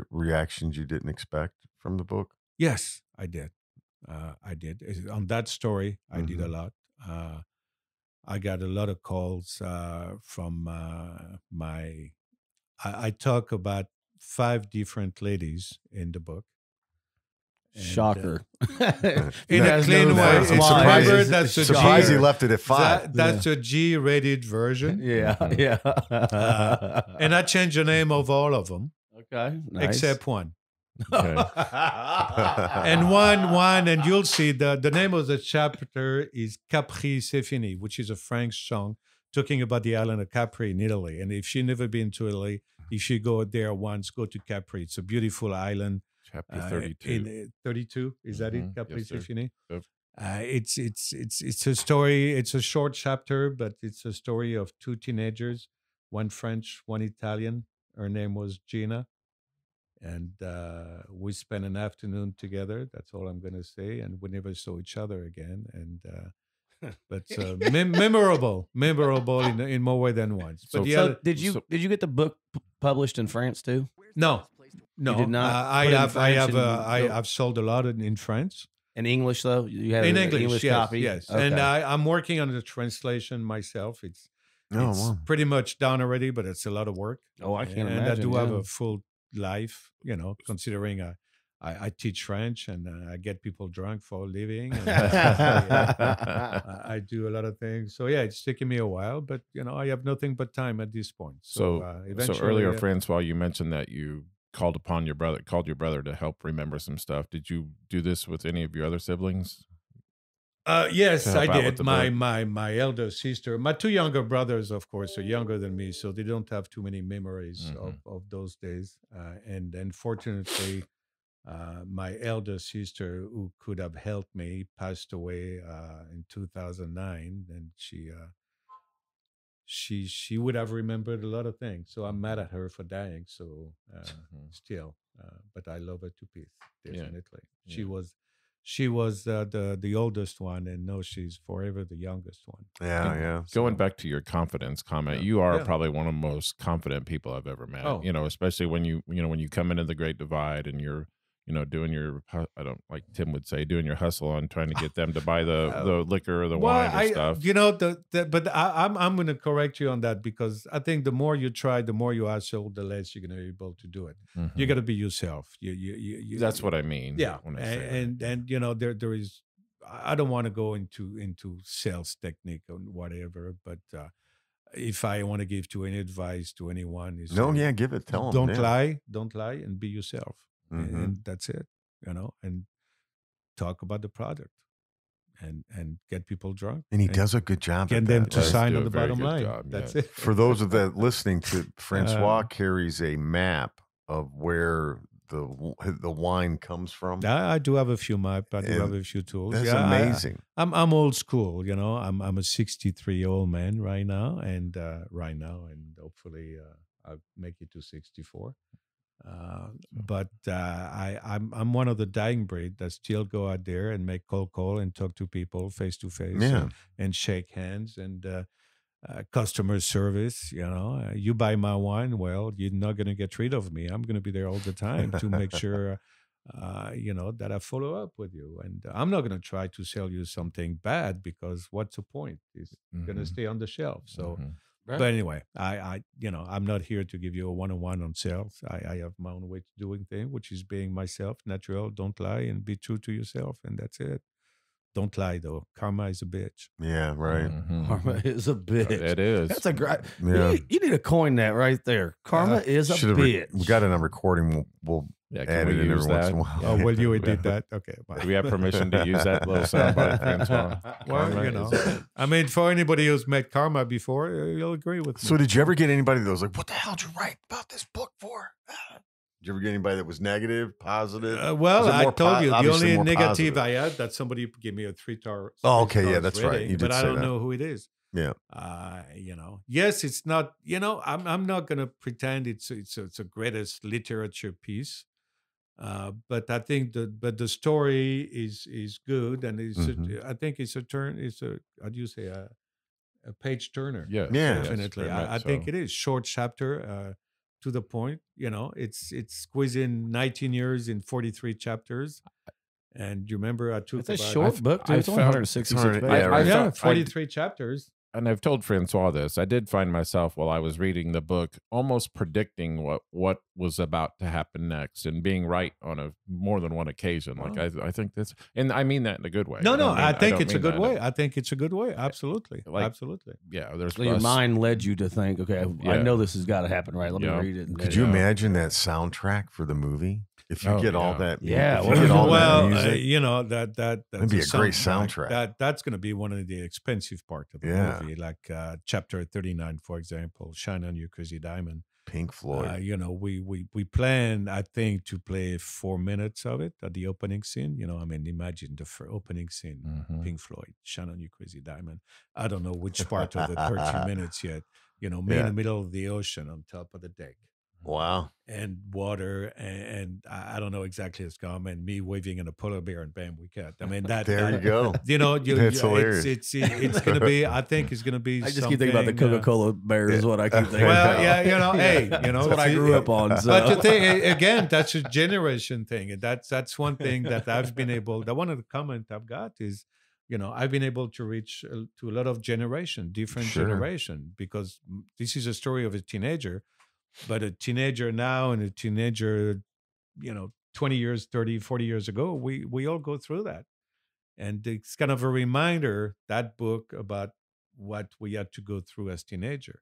reactions you didn't expect from the book? Yes, I did. I did. On that story, I did a lot. I got a lot of calls from my... I talk about 5 different ladies in the book. And, Shocker. in a clean way. I'm surprised he left it at 5. That's a G-rated version. Yeah. And I changed the name of all of them. Okay. Nice. Except one. Okay. And one, and you'll see the name of the chapter is Capri C'est Fini, which is a French song talking about the island of Capri in Italy. And if you've never been to Italy, if you go there once, go to Capri. It's a beautiful island. Chapter 32. 32, is that it? Mhm. Capri Yes, C'est sir. Fini? Yep. It's a story. It's a short chapter, but it's a story of 2 teenagers, one French, one Italian. Her name was Gina. And we spent an afternoon together. That's all I'm going to say. And we never saw each other again. And but memorable in more way than once. But Did you get the book published in France too? No, You did not I put it in have French and I've sold a lot in France. In English though? You have In an English, yes, copy? yes. Okay. And I'm working on the translation myself. It's wow. pretty much done already, but it's a lot of work. Oh, I can't and imagine. I do have yeah. a full life, considering I teach French and I get people drunk for a living. And, I do a lot of things. So yeah, it's taken me a while, but I have nothing but time at this point. So eventually, earlier, Francois, you mentioned that you called your brother to help remember some stuff. Did you do this with any of your other siblings? Yes, I out with did. the My elder sister, my 2 younger brothers, of course, are younger than me, so they don't have too many memories of those days. And fortunately, my elder sister, who could have helped me, passed away in 2009, and she would have remembered a lot of things. So I'm mad at her for dying. So still, but I love her to pieces. Definitely, Yeah. She was the oldest one, and no, she's forever the youngest one. Yeah. Going back to your confidence comment, you are probably one of the most confident people I've ever met. Oh. Especially when you come into the Great Divide and you're doing your, I don't, like Tim would say, doing your hustle on trying to get them to buy the liquor or the wine or stuff. But I'm going to correct you on that, because I think the more you try, the more you hustle, the less you're going to be able to do it. Mhm. You got to be yourself. You That's what I mean. Yeah, when I say that. and there is. I don't want to go into sales technique or whatever, but if I want to give any advice to anyone, is give it. Tell them. Don't lie, and be yourself. Mhm. And that's it, and talk about the product and get people drunk. And he does a good job. Get at them that. to sign do on a the very bottom good line. job, That's yes. it. For those of that listening to, Francois carries a map of where the wine comes from. I do have a few maps. I do And have a few tools. That's amazing. I'm old school. I'm a 63-year-old man right now, and hopefully I'll make it to 64. But I'm one of the dying breed that still go out there and make cold call and talk to people face to face and shake hands and customer service. You buy my wine, well, you're not going to get rid of me. I'm going to be there all the time to make sure that I follow up with you. And I'm not going to try to sell you something bad, because what's the point? It's going to stay on the shelf. So But anyway, I'm not here to give you a one-on-one on sales. I have my own way to doing things, which is being myself, natural, don't lie, and be true to yourself, and that's it. Don't lie, though. Karma is a bitch. Yeah, right. Karma is a bitch. It is. That's a great. Yeah. You need to coin that right there. Karma is a bitch. We got it on recording. We'll add it in every once in a while. Oh, well, you did that. Okay. Bye. Do we have permission to use that little soundbite, Francois? Well, I mean, for anybody who's met Karma before, you'll agree with me. So did you ever get anybody that was like, what the hell did you write about this book for? Did you ever get anybody that was negative, positive? Well, I told you, the only negative positive? I had that somebody gave me a 3-star. Oh, okay. Yeah, that's right. You did but I say don't that. know who it is. Yeah. Yes, it's not, I'm not going to pretend it's a greatest literature piece. But I think the story is good. And I think it's how do you say, a page turner. Yeah. Definitely. Yes, I think it is short chapter, to the point. It's squeezing 19 years in 43 chapters. And you remember I took it's a short book, too. It's only 166 pages. Yeah, 43 chapters. And I've told Francois this. I did find myself while I was reading the book almost predicting what was about to happen next and being right on more than one occasion. Like I think this, and I mean that in a good way. I think it's a good way. I think it's a good way. Absolutely. Absolutely. Yeah. So your mind led you to think, okay, I know this has got to happen, right? Let me read it. Could you imagine that soundtrack for the movie? If you get all that, that music, that'd be a great soundtrack. That's going to be one of the expensive parts of the movie, like chapter 39, for example, "Shine on You, Crazy Diamond." Pink Floyd. We plan, I think, to play 4 minutes of it at the opening scene. Imagine the opening scene, Pink Floyd, "Shine on You, Crazy Diamond." I don't know which part of the 30 minutes yet. Me in the middle of the ocean on top of the deck. Wow. And water, and I don't know exactly it's gone, and me waving in a polar bear, and bam, we cut. I mean, there you go. That's hilarious. It's going to be, I think it's going to be I just keep thinking about the Coca-Cola bear is what I keep thinking well, about. That's what I grew up on. So. But the thing, again, that's a generation thing. And that's one thing that I've been able, one of the comment I've got is, I've been able to reach to a lot of different generation, because this is a story of a teenager. But a teenager now and a teenager, 20 years, 30, 40 years ago, we all go through that. And it's kind of a reminder, that book, about what we had to go through as teenager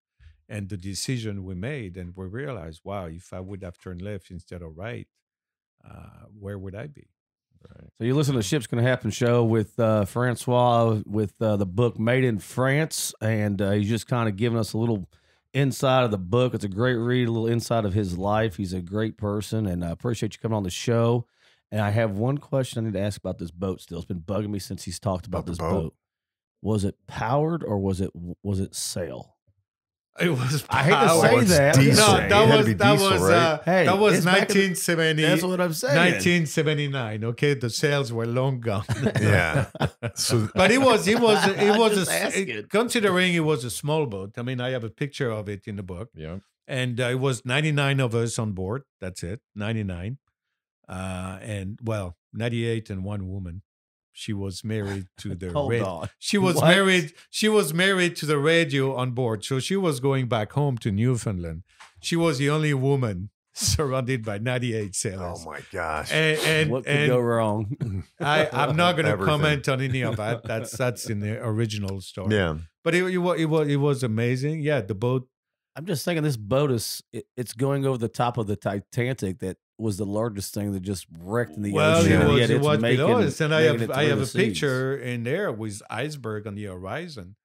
and the decision we made. And we realized, wow, if I would have turned left instead of right, where would I be? Right. So you listen to the Ship's Gonna Happen show with Francois with the book Made in France. And he's just kind of giving us a little inside of the book. It's a great read, a little inside of his life. He's a great person, and I appreciate you coming on the show. And I have one question I need to ask about this boat still. It's been bugging me since he's talked about this boat. Was it powered or was it sail? It was. I hate to say that. Diesel. No, that was 1970. That's what I'm saying. 1979. Okay, the sails were long gone. Yeah. But it was considering it was a small boat. I mean, I have a picture of it in the book. Yeah. And it was 99 of us on board. That's it. 99. 98 and one woman. She was married to the radio. She was married to the radio on board. So she was going back home to Newfoundland. She was the only woman surrounded by 98 sailors. Oh my gosh. And what could go wrong? I'm not going to comment on any of that. That's in the original story. Yeah. But it was amazing. Yeah, the boat. I'm just thinking this boat it's going over the top of the Titanic that was the largest thing that just wrecked in the ocean. It was below us. And I have a picture in there with iceberg on the horizon,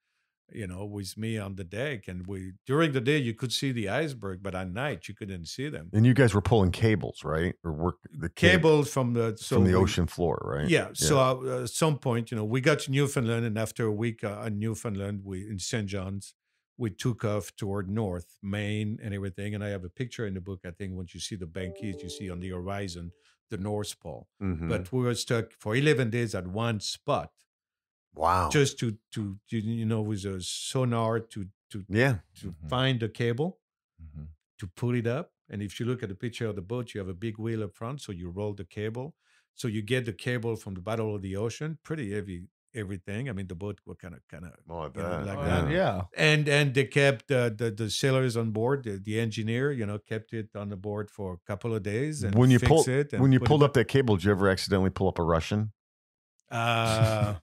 with me on the deck. And during the day, you could see the iceberg, but at night, you couldn't see them. And you guys were pulling cables, right? Or the cables from the ocean floor, right? Yeah. So at some point, we got to Newfoundland, and after a week in Newfoundland, in St. John's, we took off toward north, Maine and everything. And I have a picture in the book, I think, once you see the Banquise, you see on the horizon the North Pole. Mm-hmm. But we were stuck for 11 days at one spot. Wow. Just to with a sonar to find the cable, to pull it up. And if you look at the picture of the boat, you have a big wheel up front. So you roll the cable. So you get the cable from the bottom of the ocean, pretty heavy everything. I mean, the boat were kind of Oh, like Oh, that. yeah. And they kept the sailors on board. The engineer, kept it on the board for a couple of days and When you fixed it. And when you put pulled it up that cable, did you ever accidentally pull up a Russian? Uh,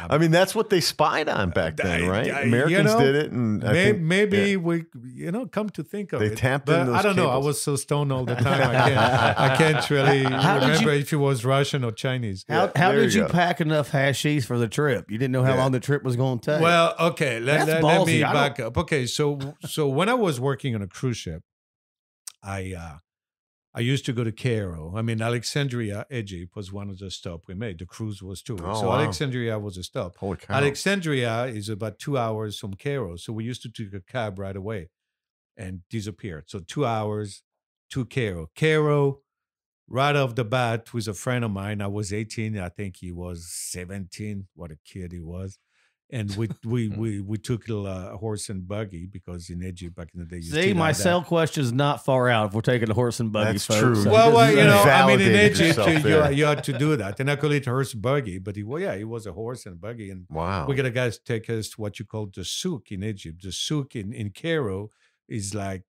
I mean, that's what they spied on back then, right? Americans did it, and I think, maybe we, come to think of they it, tapped in but those I don't know. I cables. was so stoned all the time. I can't really remember if it was Russian or Chinese. How there did you you go. pack enough hashish for the trip? You didn't know how long the trip was going to take. Well, okay, let That's me ballsy. back up. Okay, so when I was working on a cruise ship, I used to go to Cairo. I mean, Alexandria, Egypt was one of the stops we made. The cruise was too. Oh, So wow. Alexandria was a stop. Holy cow. Alexandria is about 2 hours from Cairo. So we used to take a cab right away and disappeared. So 2 hours to Cairo. Cairo, right off the bat, was a friend of mine. I was 18. I think he was 17. What a kid he was. And we took a horse and buggy because in Egypt back in the day, you See, still my had that. cell question is not far out if we're taking a horse and buggy. That's folks. true. So Well, just- I mean, in validated Egypt, yourself there. you had to do that. And I call it horse buggy, but he was a horse and buggy. And Wow. we got a guy to take us to what you call the souk in Egypt. The souk in Cairo is like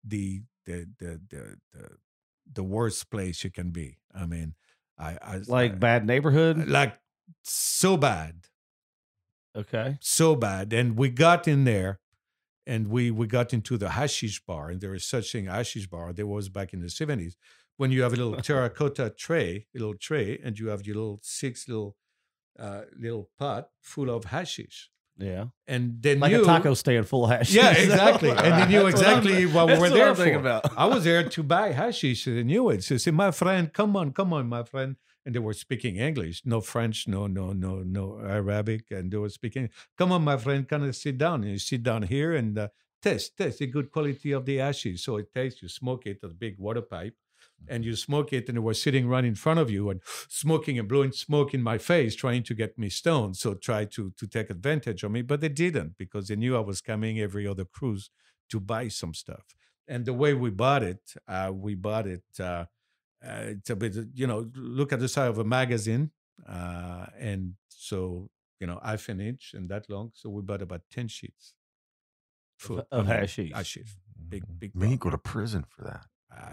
the worst place you can be. I mean, like bad neighborhood. like so bad. Okay. So bad. And we got in there and we got into the hashish bar. And there is such thing, hashish bar. There was back in the 70s when you have a little terracotta tray, and you have your little pot full of hashish. Yeah. And then Like a taco stand full of hashish. Yeah, exactly. And they knew exactly what we were that's there I'm thinking for. about. I was there to buy hashish. They knew it. So say, my friend, come on, my friend. And they were speaking English, no French, no Arabic, and they were speaking. Come on, my friend, kind of sit down. And you sit down here and test the good quality of the hashish. So it tastes. You smoke it, a big water pipe, and you smoke it. And they were sitting right in front of you and smoking and blowing smoke in my face, trying to get me stoned. So try to take advantage of me, but they didn't because they knew I was coming every other cruise to buy some stuff. And the way we bought it. It's a bit, look at the size of a magazine. And so, half an inch and that long. So we bought about 10 sheets full Of hashish. Hashish. Big. Man, you go to prison for that.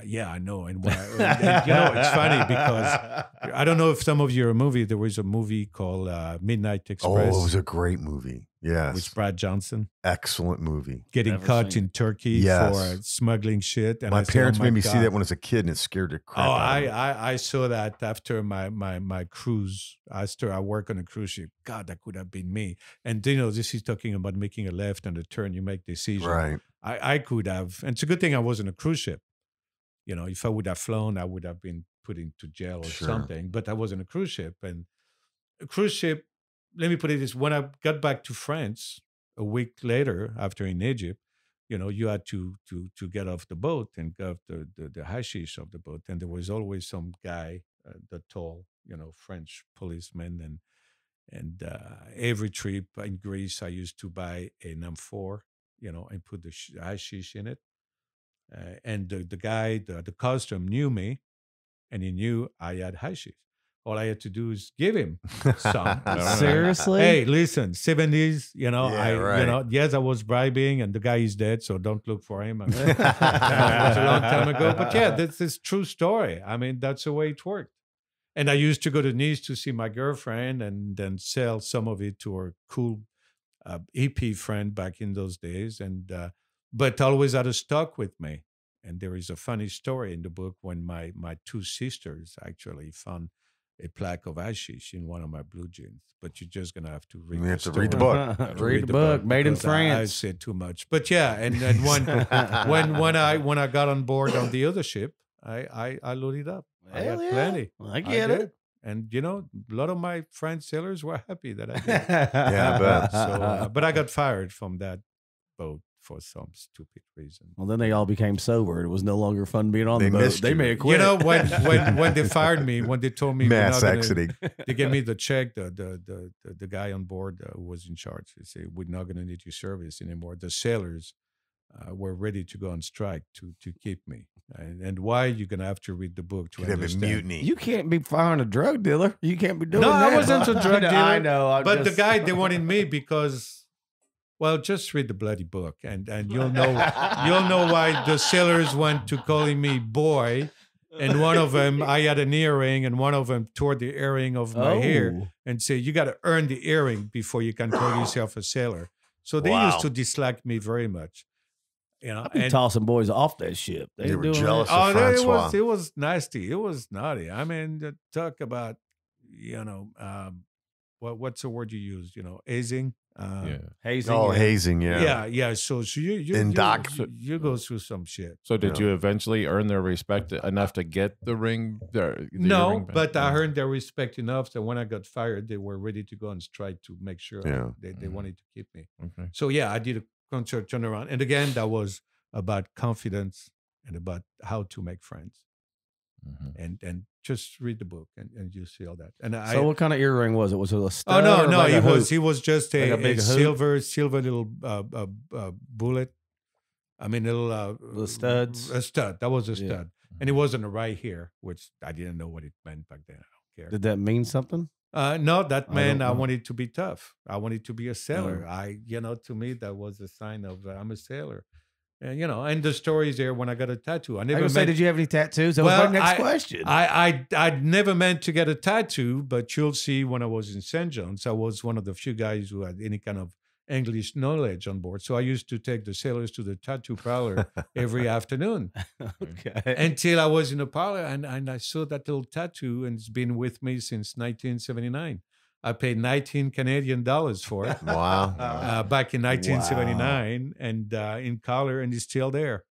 Yeah, I know. And it's funny because I don't know if some of you are a movie. There was a movie called Midnight Express. Oh, it was a great movie. Yes. With Brad Johnson. Excellent movie. Getting Never caught seen in Turkey Yes. for smuggling shit. And My I said, parents "Oh made me see God." that when I was a kid, and it scared the crap Oh, out of me. I saw that after my cruise. After I work on a cruise ship. God, that could have been me. And this is talking about making a left and a turn. You make decisions. Right. I could have, and it's a good thing I was on a cruise ship. If I would have flown, I would have been put into jail or Sure. something. But I was on a cruise ship, and a cruise ship. Let me put it this: when I got back to France a week later, after in Egypt, you had to get off the boat and get the hashish of the boat, and there was always some guy, the tall, French policeman, and every trip in Greece, I used to buy an amphor, and put the hashish in it. And the guy, the customer knew me, and he knew I had hashish. All I had to do is give him some. Seriously? Hey, listen, 70s, right. yes, I was bribing, and the guy is dead, so don't look for him. It was a long time ago. But yeah, this is true story. I mean, that's the way it worked. And I used to go to Nice to see my girlfriend and then sell some of it to her cool hippie friend back in those days. And but always had a stock with me. And there is a funny story in the book when my two sisters actually found a plaque of hashish in one of my blue jeans. But you're just gonna have to read. You have the to read the story. book. You have to Read the book, made in because I France. said too much. But yeah, and when I got on board on the other ship, I loaded up. I Hell had yeah. plenty. I get it. did. And a lot of my French sailors were happy that I did. Yeah, I bet. So, but I got fired from that boat for some stupid reason. Well, then they all became sober. It was no longer fun being on They the boat. missed They you. may have quit. When they fired me, when they told me we're Mass not gonna- exiting. they gave me the check. The guy on board who was in charge. They say we're not going to need your service anymore. The sailors were ready to go on strike to keep me. And why, you're going to have to read the book to understand. Mutiny. You can't be firing a drug dealer. You can't be doing No, that. I wasn't a drug dealer. I know. But the guy, they wanted me because, well, just read the bloody book, and you'll know why the sailors went to calling me boy. And one of them, I had an earring, and one of them tore the earring of my hair and said, "You got to earn the earring before you can call yourself a sailor." So they used to dislike me very much. You know, I'd be tossing boys off that ship. They were jealous of Francois. It was nasty. It was naughty. I mean, talk about, what's the word you use? Hazing. Hazing. Oh, hazing. Yeah. Yeah. So you go through some shit. So did you eventually earn their respect enough to get the ring? No, ring but I earned their respect enough that when I got fired, they were ready to go on strike to make sure they wanted to keep me. Okay. So I did a concert turnaround, and again, that was about confidence and about how to make friends. And just read the book and you see all that. And so what kind of earring was it? Was it a stud? Oh no, like he was just a silver little bullet. I mean, little studs. A stud. That was a stud, and it wasn't right here, which I didn't know what it meant back then. I don't care. Did that mean something? No, that meant I wanted to be tough. I wanted to be a sailor. To me, that was a sign of I'm a sailor. And, and the stories there when I got a tattoo. I never say, did you have any tattoos? That was my next question. I never meant to get a tattoo, but you'll see when I was in St. John's, I was one of the few guys who had any kind of English knowledge on board. So I used to take the sailors to the tattoo parlor every afternoon. Okay. Until I was in the parlor and I saw that little tattoo, and it's been with me since 1979. I paid 19 Canadian dollars for it. Wow. Back in 1979 and in color, and it's still there.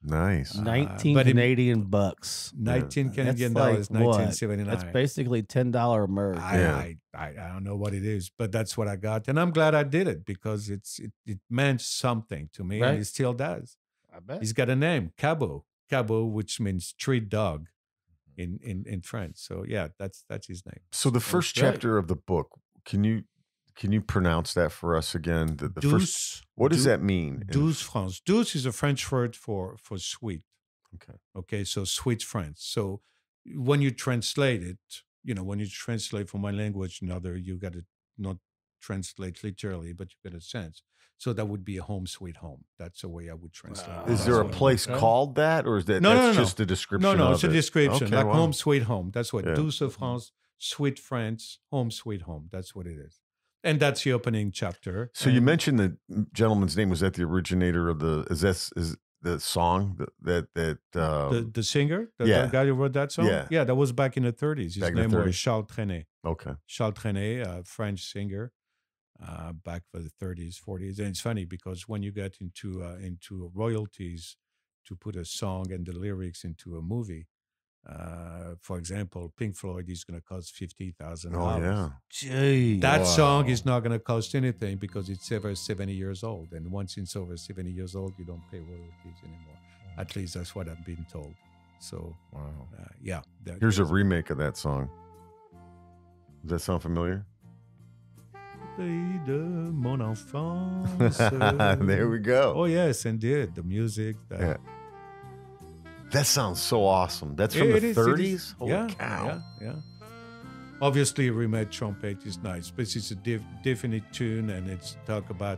Nice. 19 Canadian bucks. 19 Canadian dollars, 1979. That's basically $10 American. I don't know what it is, but that's what I got. And I'm glad I did it because it meant something to me, and it still does. I bet. He's got a name, Cabot, which means street dog in French. So that's his name. So the first chapter of the book, can you pronounce that for us again? The first, what does that mean? Douce France. Douce is a French word for sweet. Okay. So sweet France. So when you translate it, when you translate from one language to another, you got to not translate literally, but you get a sense. So that would be a home sweet home. That's the way I would translate it. Is there a place called that, or is that just a description? No, it's a description. Okay, like home sweet home. That's what Douce France, sweet France, home sweet home. That's what it is. And that's the opening chapter. So you mentioned the gentleman's name. Was that the originator of the song that the singer, the guy who wrote that song? Yeah, that was back in the 30s. His name was Charles Trenet. Okay. Charles Trenet, a French singer, back for the 30s, 40s. And it's funny because when you get into royalties to put a song and the lyrics into a movie, for example, Pink Floyd is going to cost $50,000. Oh, yeah. Gee. That song is not going to cost anything because it's over 70 years old. And once it's over 70 years old, you don't pay royalties anymore. At least that's what I've been told. So, Here's a remake of that song. Does that sound familiar? Pays de mon enfance. There we go. Oh, yes, indeed. The music. That sounds so awesome. That's from the 30s? Holy cow. Yeah. Obviously, remade trumpet is nice, but it's a definite tune, and it's talk about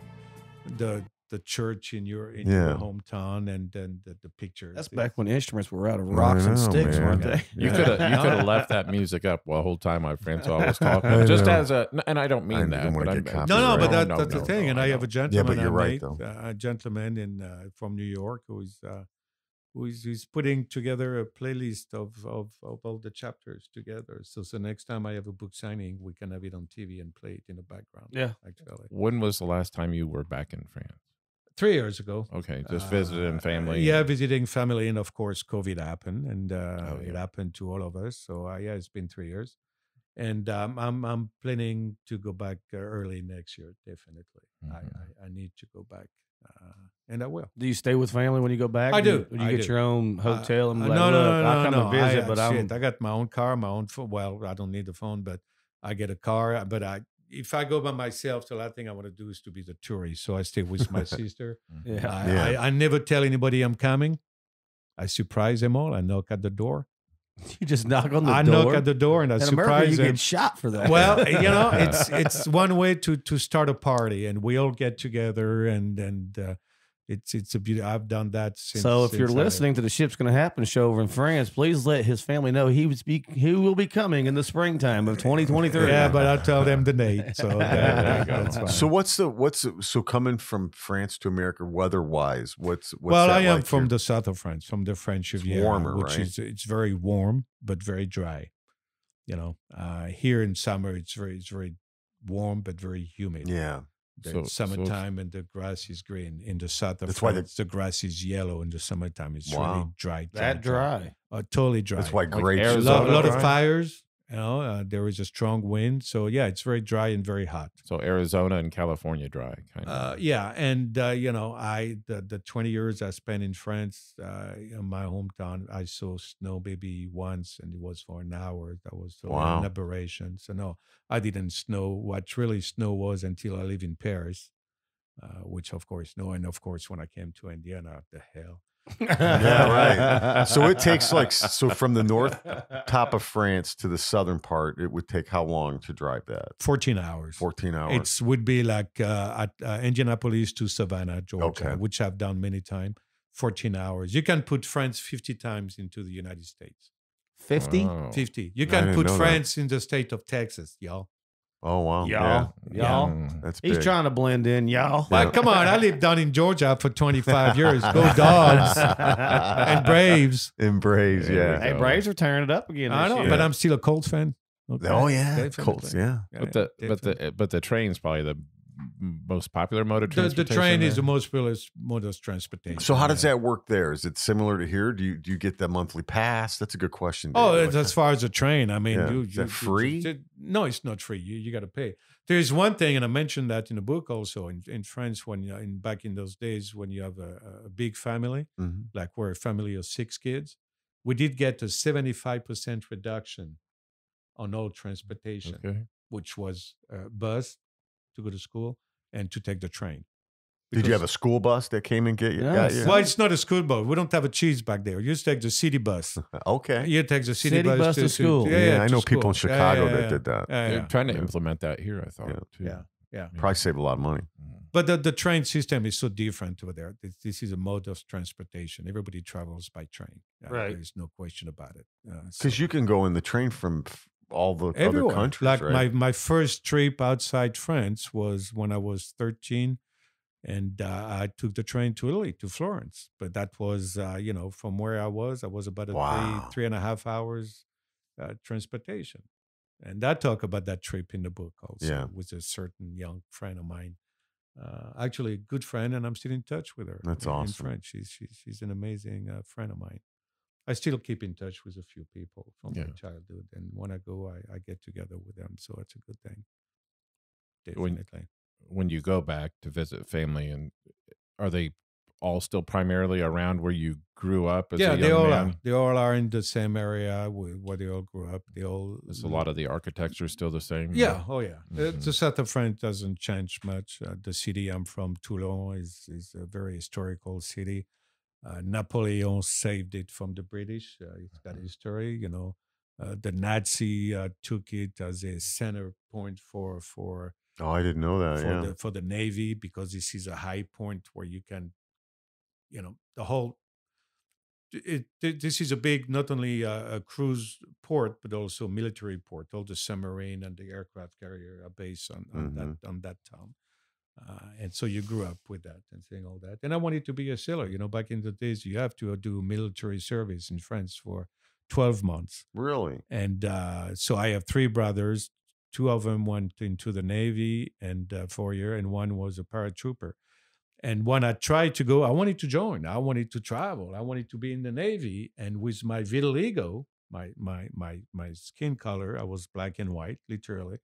the church in your hometown and then the pictures. That's back when instruments were out of rocks and sticks, weren't they? You could have left that music up the whole time Francois was talking. And I don't mean that. But that's the thing. And I have a gentleman. Yeah, but you're right, though. A gentleman from New York who's putting together a playlist of all the chapters together. So next time I have a book signing, we can have it on TV and play it in the background. Yeah. Actually. When was the last time you were back in France? 3 years ago. Okay, just visiting family. Visiting family, and of course, COVID happened, and it happened to all of us. So it's been 3 years, and I'm planning to go back early next year. Definitely, I need to go back, and I will. Do you stay with family when you go back? I do. You get your own hotel? And I'll come and visit, but I got my own car, my own phone. Well, I don't need the phone, but I get a car. But if I go by myself, the last thing I want to do is to be the tourist. So I stay with my sister. Yeah. I never tell anybody I'm coming. I surprise them all. I knock at the door. You just knock on the I door. knock at the door and I In surprise America, you them. get shot for that. Well, it's one way to start a party, and we all get together, and it's a beauty. I've done that since. So if you're listening to the Ship's Gonna Happen show over in France, please let his family know he will be coming in the springtime of 2023. Yeah, but I'll tell them the date. So that's fine. So so coming from France to America weather-wise, what's well, that I am like from here? the south of France, from the French Riviera, warmer, which right? it's very warm but very dry. Here in summer it's very warm but very humid. Yeah. The summertime and the grass is green. In the south of That's why France, the grass is yellow in the summertime. It's Wow. really dry. That dry. Totally dry. That's why grapes. a Arizona lot of dry? fires. There is a strong wind. So yeah, it's very dry and very hot. So Arizona and California dry, kind of. Yeah, and the 20 years I spent in France, in my hometown, I saw snow maybe once, and it was for an hour. That was Wow. an aberration. So no, I didn't know what really snow was until I live in Paris, which of course no, and of course when I came to Indiana, the hell. Yeah, right. So it takes from the north top of France to the southern part, it would take how long to drive that? 14 hours. 14 hours. It would be like at Indianapolis to Savannah, Georgia, Okay. which I've done many times. 14 hours. You can put France 50 times into the United States. 50? Oh. 50. You I can didn't put know that. France in the state of Texas, y'all. Oh wow. Y'all. Y'all. Mm. That's He's big. trying to blend in, y'all. Well, come on. I lived down in Georgia for 25 years. Go Dogs and Braves. Embrace, yeah. Hey, Braves are tearing it up again. I this know, year. but I'm still a Colts fan. Okay? Oh yeah. Definitely. Colts, yeah. But the train's probably the most popular mode of the transportation. train is there? the most popular mode of transportation. So how does that work there? Is it similar to here? Do you get the monthly pass? That's a good question. Oh, Dave. it's as far as the train. I mean, Yeah. Is that free? No, it's not free. You got to pay. There's one thing, and I mentioned that in the book also. In France, when back in those days, when you have a big family, Mhm. like we're a family of 6 kids, we did get a 75% reduction on all transportation, Okay. which was bus to go to school and to take the train. Did you have a Because- school bus that came and got Yes. you? Well, it's not a school bus. We don't have a cheese back there. You just take the city bus. Okay. You take the city, City bus to school. Yeah, I to know people in school. Chicago that did that. Yeah, They're yeah. trying to Yeah. implement that here, I thought. Yeah. Too. Yeah. Yeah. Probably saved a lot of money. But the train system is so different over there. This is a mode of transportation. Everybody travels by train. Right. There's no question about it. Because you can go in the train from all the everywhere. other countries, Like right? my first trip outside France was when I was 13, and I took the train to Italy, to Florence. But that was, from where I was about a Wow. 3.5 hours transportation. And I talk about that trip in the book also Yeah. with a certain young friend of mine. Actually, a good friend, and I'm still in touch with her. That's in awesome. French. She's an amazing friend of mine. I still keep in touch with a few people from my Yeah. childhood, and when I go, I get together with them. So it's a good thing. When- Definitely. When you go back to visit family, and are they all still primarily around where you grew up as Yeah, a they young all man? are. They all are in the same area where they all grew up. They all. Is a lot of the architecture still the same? Yeah. Oh, yeah. Mhm. The south of France doesn't change much. The city I'm from, Toulon, is a very historical city. Napoleon saved it from the British. It's got history. The Nazi took it as a center point for Oh, I didn't know that. Yeah. for the Navy, because this is a high point where you can, the whole. This is a big, not only a cruise port, but also military port. All the submarine and the aircraft carrier are based on that town. And so you grew up with that and seeing all that. And I wanted to be a sailor. Back in the days, you have to do military service in France for 12 months. Really? And so I have 3 brothers. 2 of them went into the Navy and 4 years, and one was a paratrooper. And when I tried to go, I wanted to join. I wanted to travel. I wanted to be in the Navy. And with my vitiligo, my skin color, I was black and white, literally.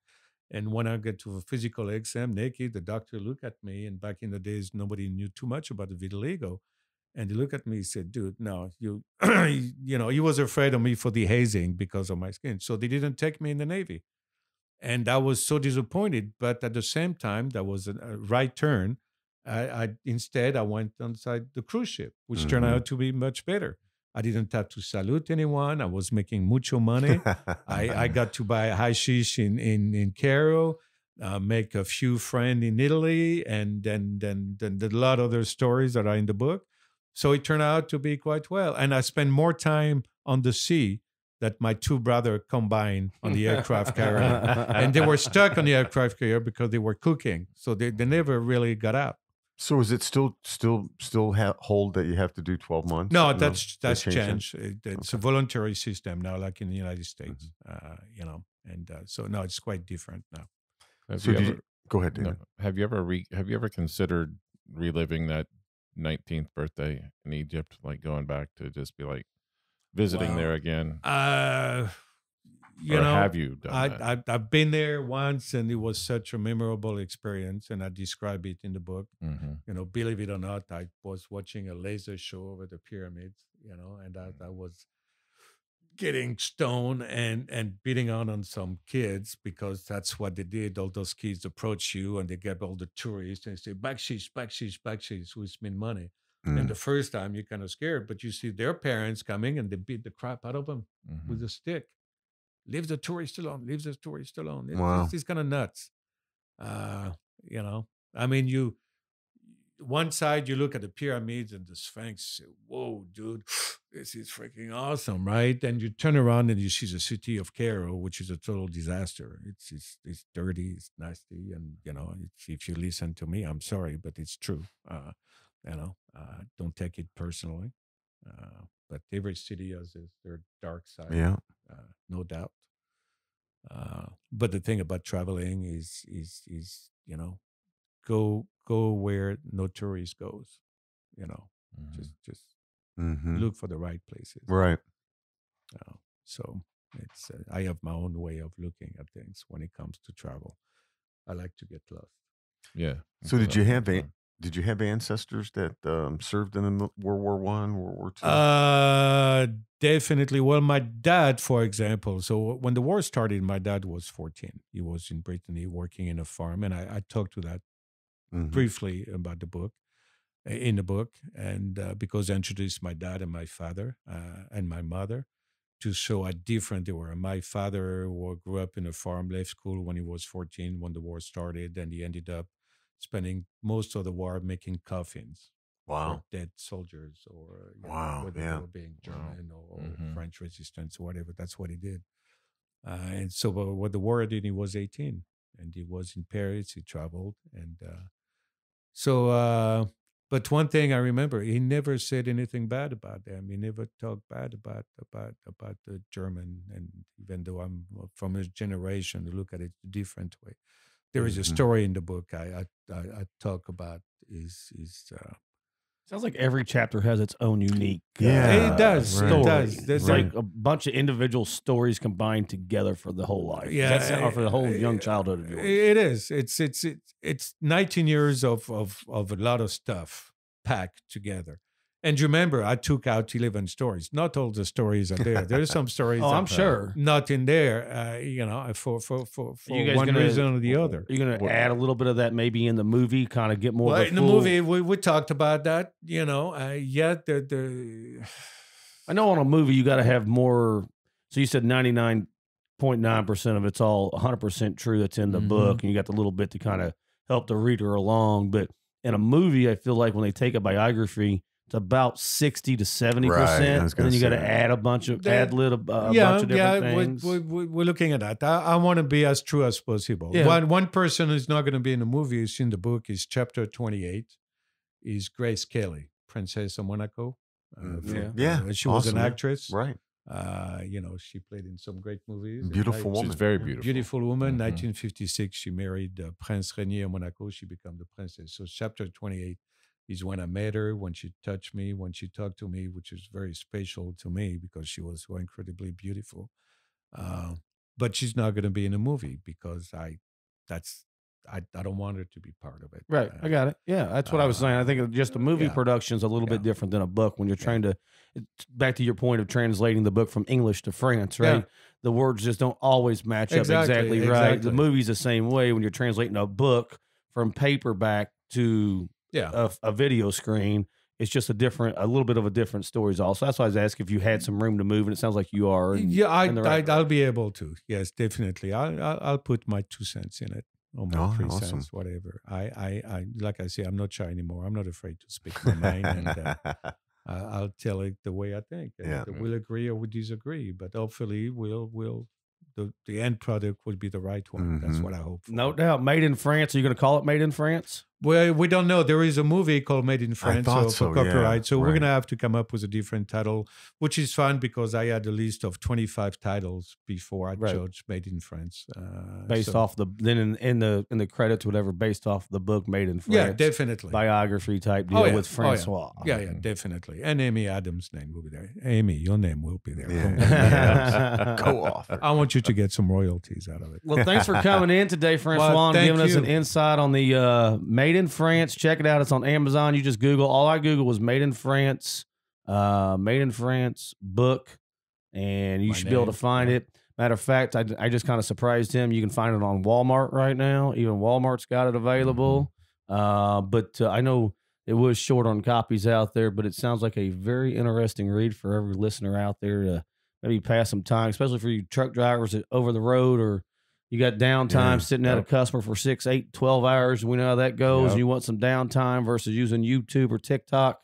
And when I get to a physical exam naked, the doctor looked at me. And back in the days, nobody knew too much about the vitiligo. And he looked at me and said, dude, no, you, he was afraid of me for the hazing because of my skin. So they didn't take me in the Navy. And I was so disappointed. But at the same time, that was a right turn. Instead, I went inside the cruise ship, which turned out to be much better. I didn't have to salute anyone. I was making mucho money. I got to buy hashish in Cairo, make a few friends in Italy, and then a lot of other stories that are in the book. So it turned out to be quite well. And I spent more time on the sea that my two brothers combined on the aircraft carrier. And they were stuck on the aircraft carrier because they were cooking. So they never really got out. So is it still hold that you have to do 12 months? No, that's changed. It's a voluntary system now, like in the United States. And so no, it's quite different now. Go ahead, David. Have you ever considered reliving that 19th birthday in Egypt, like going back to just be like visiting there again? Have you done that? I've been there once, and it was such a memorable experience, and I describe it in the book. Mm-hmm. Believe it or not, I was watching a laser show over the pyramids, and I was getting stoned and beating on some kids, because that's what they did. All those kids approach you, and they get all the tourists and say, bakshish, bakshish, bakshish, which means money. And the first time you're kind of scared, but you see their parents coming, and they beat the crap out of them with a stick. Leave the tourist alone. Leave the tourist alone. It's kind of nuts. I mean, one side you look at the pyramids and the Sphinx, say, whoa, dude, this is freaking awesome, right? And you turn around and you see the city of Cairo, which is a total disaster. It's dirty, it's nasty, and if you listen to me, I'm sorry, but it's true. Don't take it personally. But every city has their dark side. Yeah. No doubt. But the thing about traveling is go where no tourist goes. Just look for the right places. Right. So it's I have my own way of looking at things when it comes to travel. I like to get lost. Yeah. So did you have ancestors that served in World War I, World War II? Definitely. Well, my dad, for example. So when the war started, my dad was 14. He was in Brittany working in a farm, and I talked to that briefly about in the book, and because I introduced my dad and my father and my mother to show how different they were. My father grew up in a farm, left school when he was 14 when the war started, and he ended up spending most of the war making coffins for dead soldiers, or whether they were being German or French resistance or whatever. That's what he did. And so when the war ended, he was 18, and he was in Paris. He traveled, and but one thing I remember, he never said anything bad about them. He never talked bad about the German, and even though I'm from his generation, to look at it a different way. There is a story in the book I talk about. Sounds like every chapter has its own unique. It does. Story. It does. It's like a bunch of individual stories combined together for the whole life. Yeah, or for the whole young childhood of yours. It is. It's 19 years of a lot of stuff packed together. And remember, I took out 11 stories. Not all the stories are there. There's some stories. I'm sure not in there. For one reason or the other. You're going to add a little bit of that maybe in the movie, kind of get more. Well, in the movie, we talked about that. I know on a movie you got to have more. So you said 99.9% of it's all 100% true. That's in the book, and you got the little bit to kind of help the reader along. But in a movie, I feel like when they take a biography, it's about 60 to 70%, and then you got to add a bunch of bunch of different things. We're looking at that. I want to be as true as possible. Yeah. One person who's not going to be in the movie is in the book. Is chapter 28. Is Grace Kelly, Princess of Monaco. She was an actress, right? She played in some great movies. Beautiful woman. She's very beautiful. Beautiful woman. 1956, she married Prince Rainier of Monaco. She became the princess. So chapter 28 is when I met her, when she touched me, when she talked to me, which is very special to me because she was so incredibly beautiful. But she's not going to be in a movie because that's I don't want her to be part of it. Right. I got it. Yeah, that's what I was saying. I think just a movie production is a little bit different than a book when you're trying to, back to your point of translating the book from English to French, right? Yeah. The words just don't always match up exactly right. The movie's the same way when you're translating a book from paperback to a video screen. It's just a little bit of a different stories also. That's why I was asking if you had some room to move, and it sounds like you are. I'll be able to. Yes, definitely. I'll put my 2 cents in it. Or my 3 cents, whatever. I like I say, I'm not shy anymore. I'm not afraid to speak my mind, and I'll tell it the way I think. We'll agree or we disagree, but hopefully the end product will be the right one. That's what I hope for. No doubt. Made in France. Are you going to call it Made in France? Well, we don't know. There is a movie called Made in France for copyright. So we're going to have to come up with a different title, which is fun because I had a list of 25 titles before I judged Made in France. Based off then in the credits, whatever, based off the book Made in France. Yeah, definittle. Biography type deal with Francois. Yeah, definitely. And Amy Adams' name will be there. Amy, your name will be there. Yeah. Co-author. I want you to get some royalties out of it. Well, thanks for coming in today, Francois, and giving us an insight on the Made in France. Check it out. It's on Amazon. You just Google. All I Googled was Made in France book, and you should be able to find it. Matter of fact, I just kind of surprised him. You can find it on Walmart right now. Even Walmart's got it available. But I know it was short on copies out there, but it sounds like a very interesting read for every listener out there to maybe pass some time, especially for you truck drivers over the road, or you got downtime sitting at a customer for 6, 8, 12 hours. We know how that goes. And you want some downtime versus using YouTube or TikTok.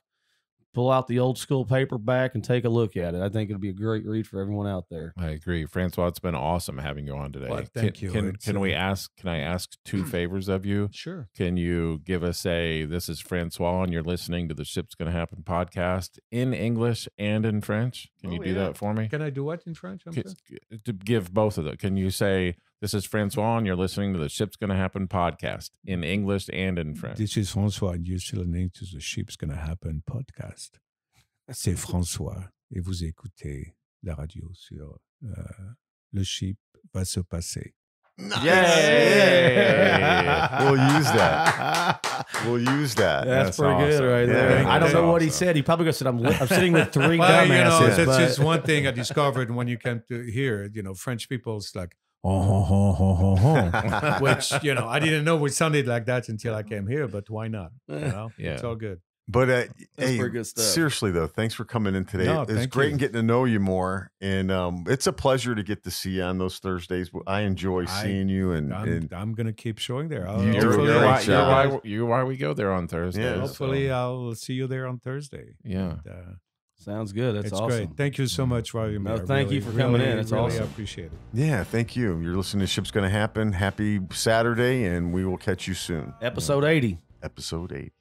Pull out the old school paperback and take a look at it. I think it'll be a great read for everyone out there. I agree. Francois, it's been awesome having you on today. Well, thank you. Can I ask 2 favors of you? Sure. Can you give us this is Francois and you're listening to the Ship's Gonna Happen podcast in English and in French? Can you do that for me? Can I do what in French? To give both of them. Can you say, this is Francois and you're listening to the Ship's Gonna Happen podcast in English and in French? This is Francois and you're listening to the Ship's Gonna Happen podcast. C'est François et vous écoutez la radio sur Le Ship va se passer. Nice. Yeah. We'll use that. That's pretty awesome. Good right there. I don't know what he said. He probably said, I'm sitting with 3 dumbasses. That's just one thing I discovered when you came to here. French people's like, which, I didn't know it sounded like that until I came here, but why not? It's all good. But hey, good stuff. Seriously though, thanks for coming in today. It's great and getting to know you more, and it's a pleasure to get to see you on those Thursdays. I enjoy seeing you, and I'm gonna keep showing there. You're why we go there on Thursday. Yeah, hopefully, I'll see you there on Thursday. Yeah. Sounds good. It's awesome. Great. Thank you so much for having me. Thank you for coming in. It's awesome. I appreciate it. Yeah, thank you. You're listening to Ship's Gonna Happen. Happy Saturday, and we will catch you soon. Episode 80. Episode 80.